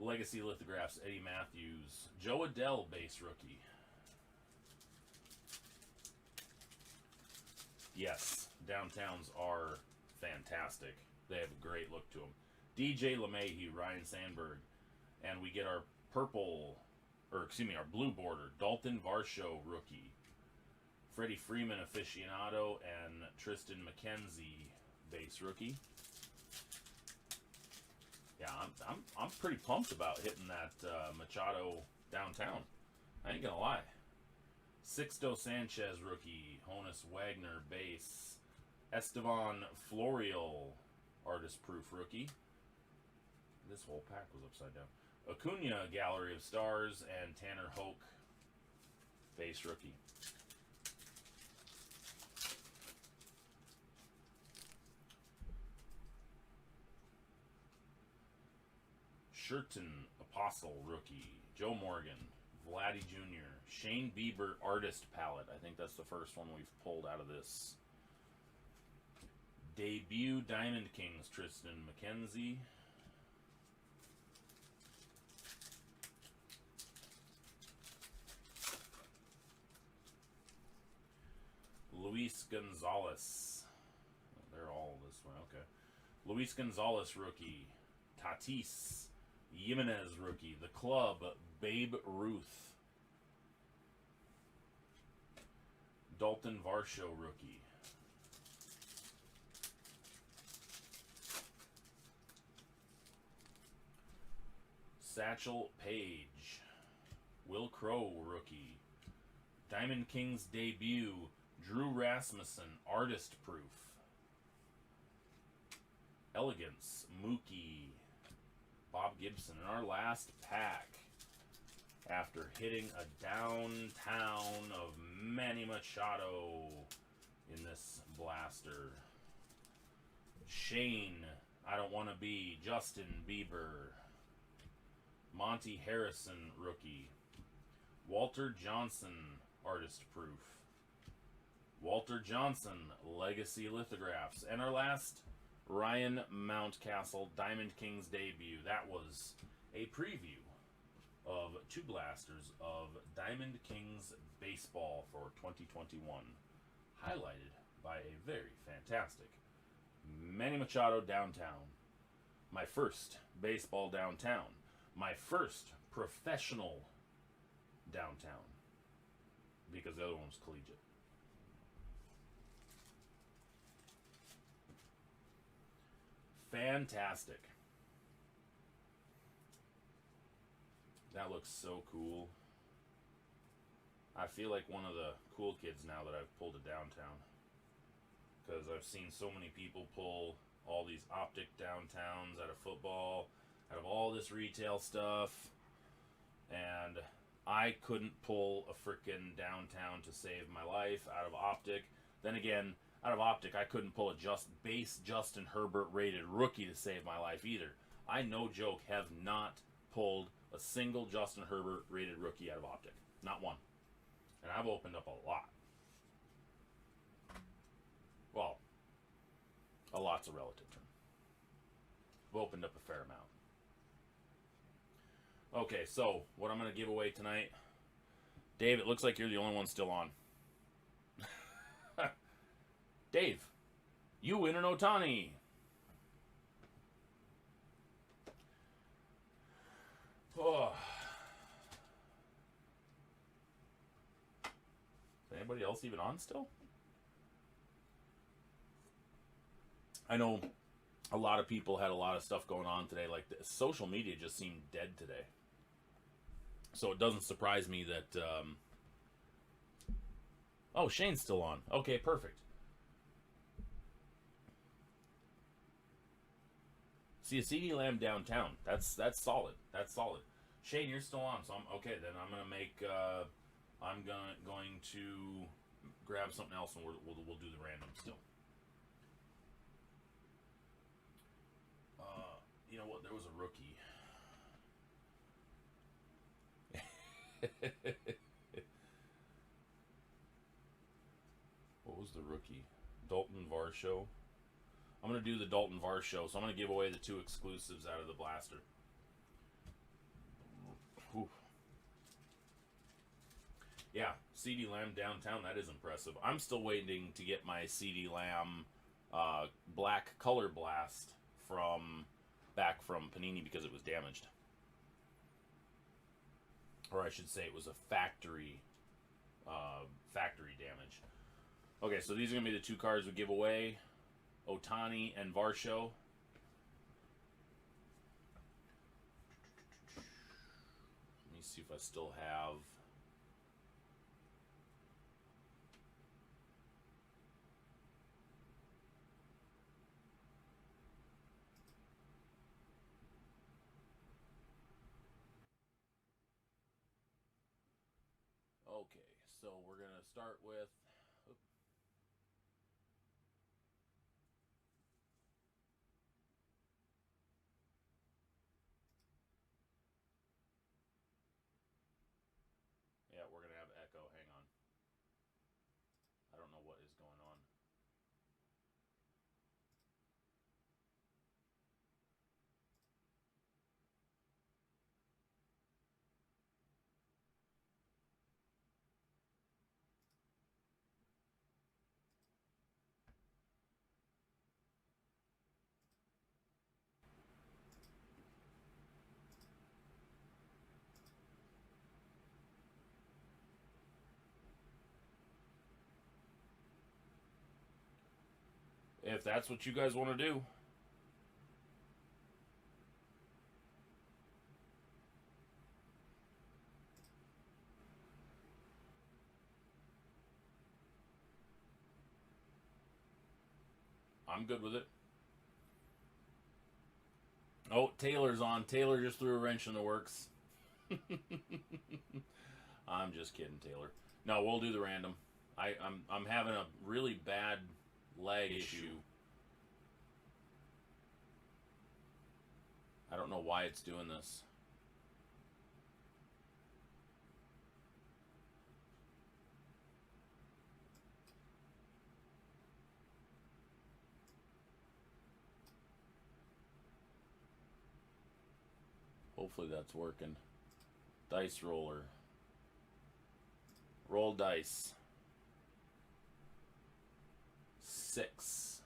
[SPEAKER 1] Legacy Lithographs, Eddie Matthews. Joe Adell, base rookie. Yes, downtowns are fantastic. They have a great look to them. DJ LeMahieu, Ryan Sandberg. And we get our our blue border. Dalton Varsho, rookie. Freddie Freeman, aficionado. And Tristan McKenzie, base rookie. Yeah, I'm pretty pumped about hitting that Machado downtown. I ain't gonna lie. Sixto Sanchez, rookie. Honus Wagner, base. Estevan Florial, artist proof rookie. This whole pack was upside down. Acuna, Gallery of Stars, and Tanner Hoke, base rookie. Sherton, Apostle, rookie. Joe Morgan, Vladdy Jr., Shane Bieber, artist palette. I think that's the first one we've pulled out of this. Debut Diamond Kings, Tristan McKenzie. Luis Gonzalez. Oh, they're all this way. Okay. Luis Gonzalez, rookie. Tatis Jimenez, rookie. The Club, Babe Ruth. Dalton Varsho, rookie. Satchel Paige. Will Crow, rookie. Diamond Kings debut, Drew Rasmussen, artist proof. Elegance, Mookie. Bob Gibson in our last pack. After hitting a downtown of Manny Machado in this blaster. Shane, I Don't Want to Be, Justin Bieber. Monty Harrison, rookie. Walter Johnson, artist proof. Walter Johnson, legacy lithographs. And our last, Ryan Mountcastle, Diamond Kings debut. That was a preview of two blasters of Diamond Kings baseball for 2021, highlighted by a very fantastic Manny Machado downtown. My first baseball downtown. My first professional downtown, because the other one was collegiate. Fantastic. That looks so cool. I feel like one of the cool kids now that I've pulled a downtown, because I've seen so many people pull all these optic downtowns out of football, out of all this retail stuff, and I couldn't pull a frickin' downtown to save my life out of optic. Then again, out of optic, I couldn't pull a base Justin Herbert rated rookie to save my life either. I, no joke, have not pulled a single Justin Herbert rated rookie out of optic. Not one. And I've opened up a lot. Well, a lot's a relative term. I've opened up a fair amount. Okay, so what I'm going to give away tonight. Dave, it looks like you're the only one still on. Dave, you win an Ohtani. Oh. Is anybody else even on still? I know a lot of people had a lot of stuff going on today. Like, the social media just seemed dead today. So it doesn't surprise me that... Oh, Shane's still on. Okay, perfect. See, a CD Lamb downtown. That's solid. That's solid. Shane, you're still on. So I'm okay. Then I'm gonna make. I'm going to grab something else, and we'll do the random still. You know what? There was a rookie. What was the rookie? Dalton Varsho. I'm going to do the Dalton Varsho, so I'm going to give away the two exclusives out of the blaster. Whew. Yeah, CD Lamb downtown, that is impressive. I'm still waiting to get my CD Lamb black color blast back from Panini because it was damaged. Or I should say it was a factory damage. Okay, so these are going to be the two cards we give away. Ohtani and Varsho. Let me see if I still have...
[SPEAKER 2] Okay, so we're going to start with... Yeah, we're going to have echo. Hang on. I don't know what is going on. If that's what you guys want to do. I'm good with it. Oh, Taylor's on. Taylor just threw a wrench in the works. I'm just kidding, Taylor. No, we'll do the random. I'm having a really bad lag issue. I don't know why it's doing this. Hopefully that's working. Dice roller. Roll dice. 6.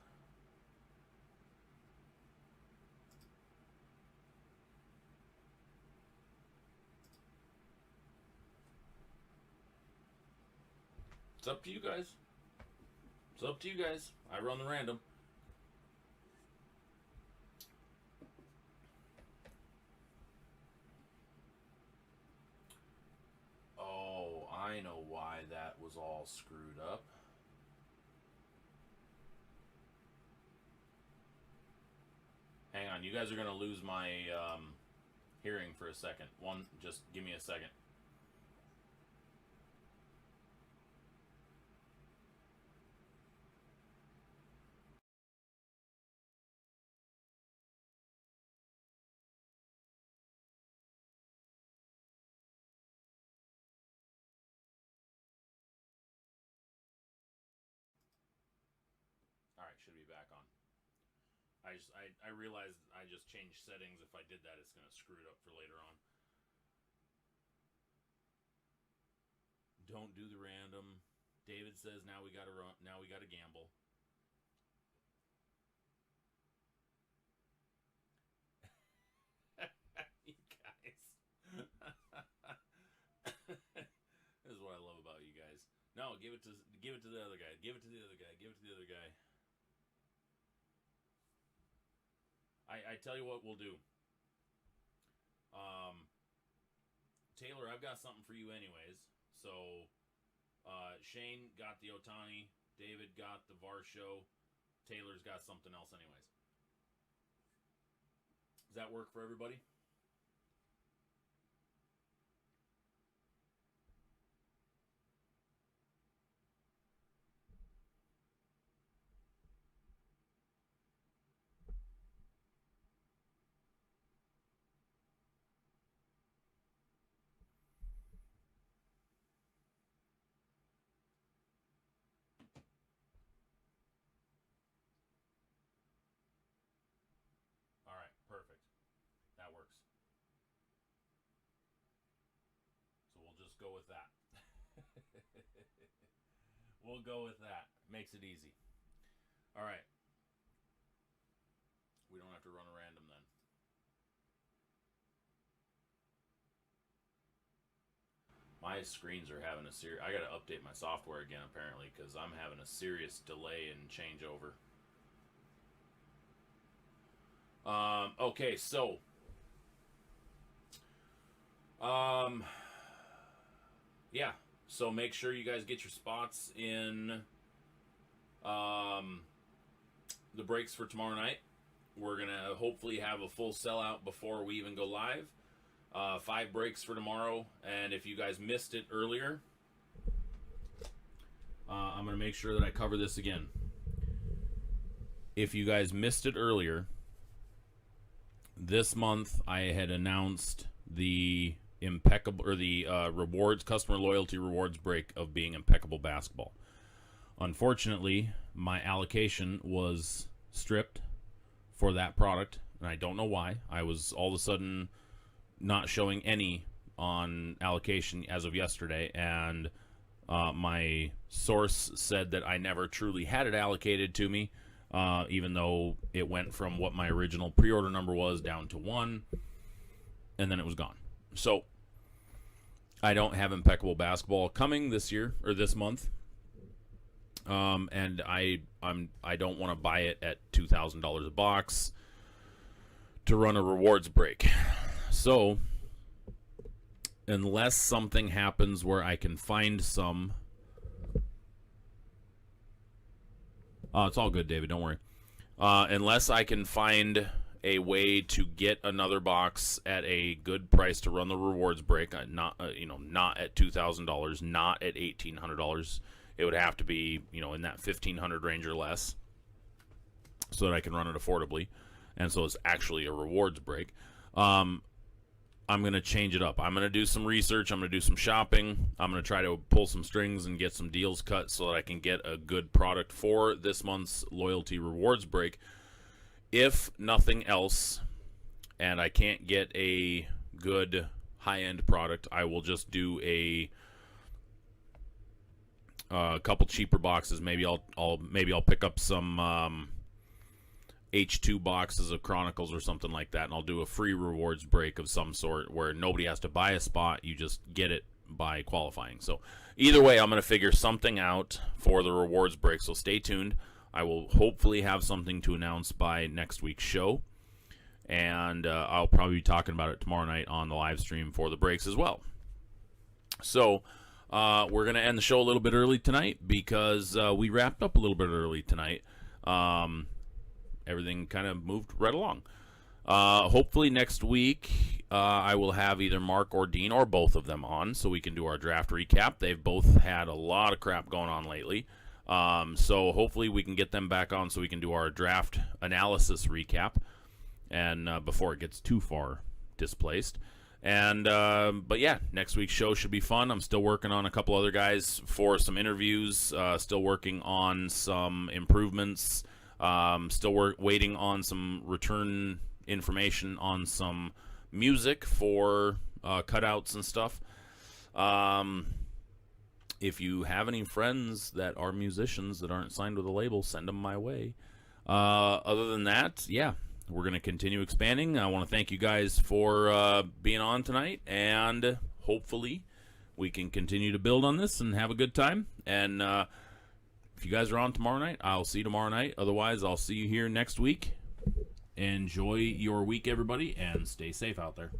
[SPEAKER 2] It's up to you guys. It's up to you guys. I run the random. Oh, I know why that was all screwed up. Hang on, you guys are going to lose my hearing for a second. Just give me a second. All right, should be back on. I realized I just changed settings. If I did that, it's going to screw it up for later on. Don't do the random. David says now we got to run. Now we got to gamble. You guys. This is what I love about you guys. No, give it to the other guy. Give it to the other guy. Give it to the other guy. I tell you what we'll do. Taylor, I've got something for you anyways. So, Shane got the Otani. David got the Varsho. Taylor's got something else anyways. Does that work for everybody? All right, perfect. That works. So we'll just go with that. We'll go with that. Makes it easy. All right. We don't have to run a random then. My screens are having a serious... I got to update my software again, apparently, because I'm having a serious delay and changeover. Okay, so... yeah, so make sure you guys get your spots in the breaks for tomorrow night. We're going to hopefully have a full sellout before we even go live. 5 breaks for tomorrow, and if you guys missed it earlier, I'm going to make sure that I cover this again. If you guys missed it earlier, this month I had announced the impeccable, or the rewards, customer loyalty rewards break of being Impeccable Basketball. Unfortunately, my allocation was stripped for that product, and I don't know why. I was all of a sudden not showing any on allocation as of yesterday, and my source said that I never truly had it allocated to me, even though it went from what my original pre-order number was down to 1, and then it was gone. So I don't have Impeccable Basketball coming this year, or this month, and I don't want to buy it at $2,000 a box to run a rewards break. So unless something happens where I can find some, it's all good, David, don't worry. Unless I can find a way to get another box at a good price to run the rewards break, not at $2,000, not at $1,800. It would have to be, in that $1,500 range or less, so that I can run it affordably, and so it's actually a rewards break. I'm going to change it up. I'm going to do some research. I'm going to do some shopping. I'm going to try to pull some strings and get some deals cut so that I can get a good product for this month's loyalty rewards break. If nothing else, and I can't get a good high-end product, I will just do a couple cheaper boxes. Maybe I'll pick up some H2 boxes of Chronicles or something like that, and I'll do a free rewards break of some sort where nobody has to buy a spot. You just get it by qualifying. So either way, I'm going to figure something out for the rewards break, so stay tuned. I will hopefully have something to announce by next week's show, and I'll probably be talking about it tomorrow night on the live stream for the breaks as well. So we're going to end the show a little bit early tonight because we wrapped up a little bit early tonight. Everything kind of moved right along. Hopefully next week I will have either Mark or Dean or both of them on so we can do our draft recap. They've both had a lot of crap going on lately. So hopefully we can get them back on so we can do our draft analysis recap, and before it gets too far displaced. And but yeah, next week's show should be fun. I'm still working on a couple other guys for some interviews, still working on some improvements, still waiting on some return information on some music for cutouts and stuff. If you have any friends that are musicians that aren't signed with a label, send them my way. Other than that, yeah, we're going to continue expanding. I want to thank you guys for being on tonight, and hopefully we can continue to build on this and have a good time. And if you guys are on tomorrow night, I'll see you tomorrow night. Otherwise, I'll see you here next week. Enjoy your week, everybody, and stay safe out there.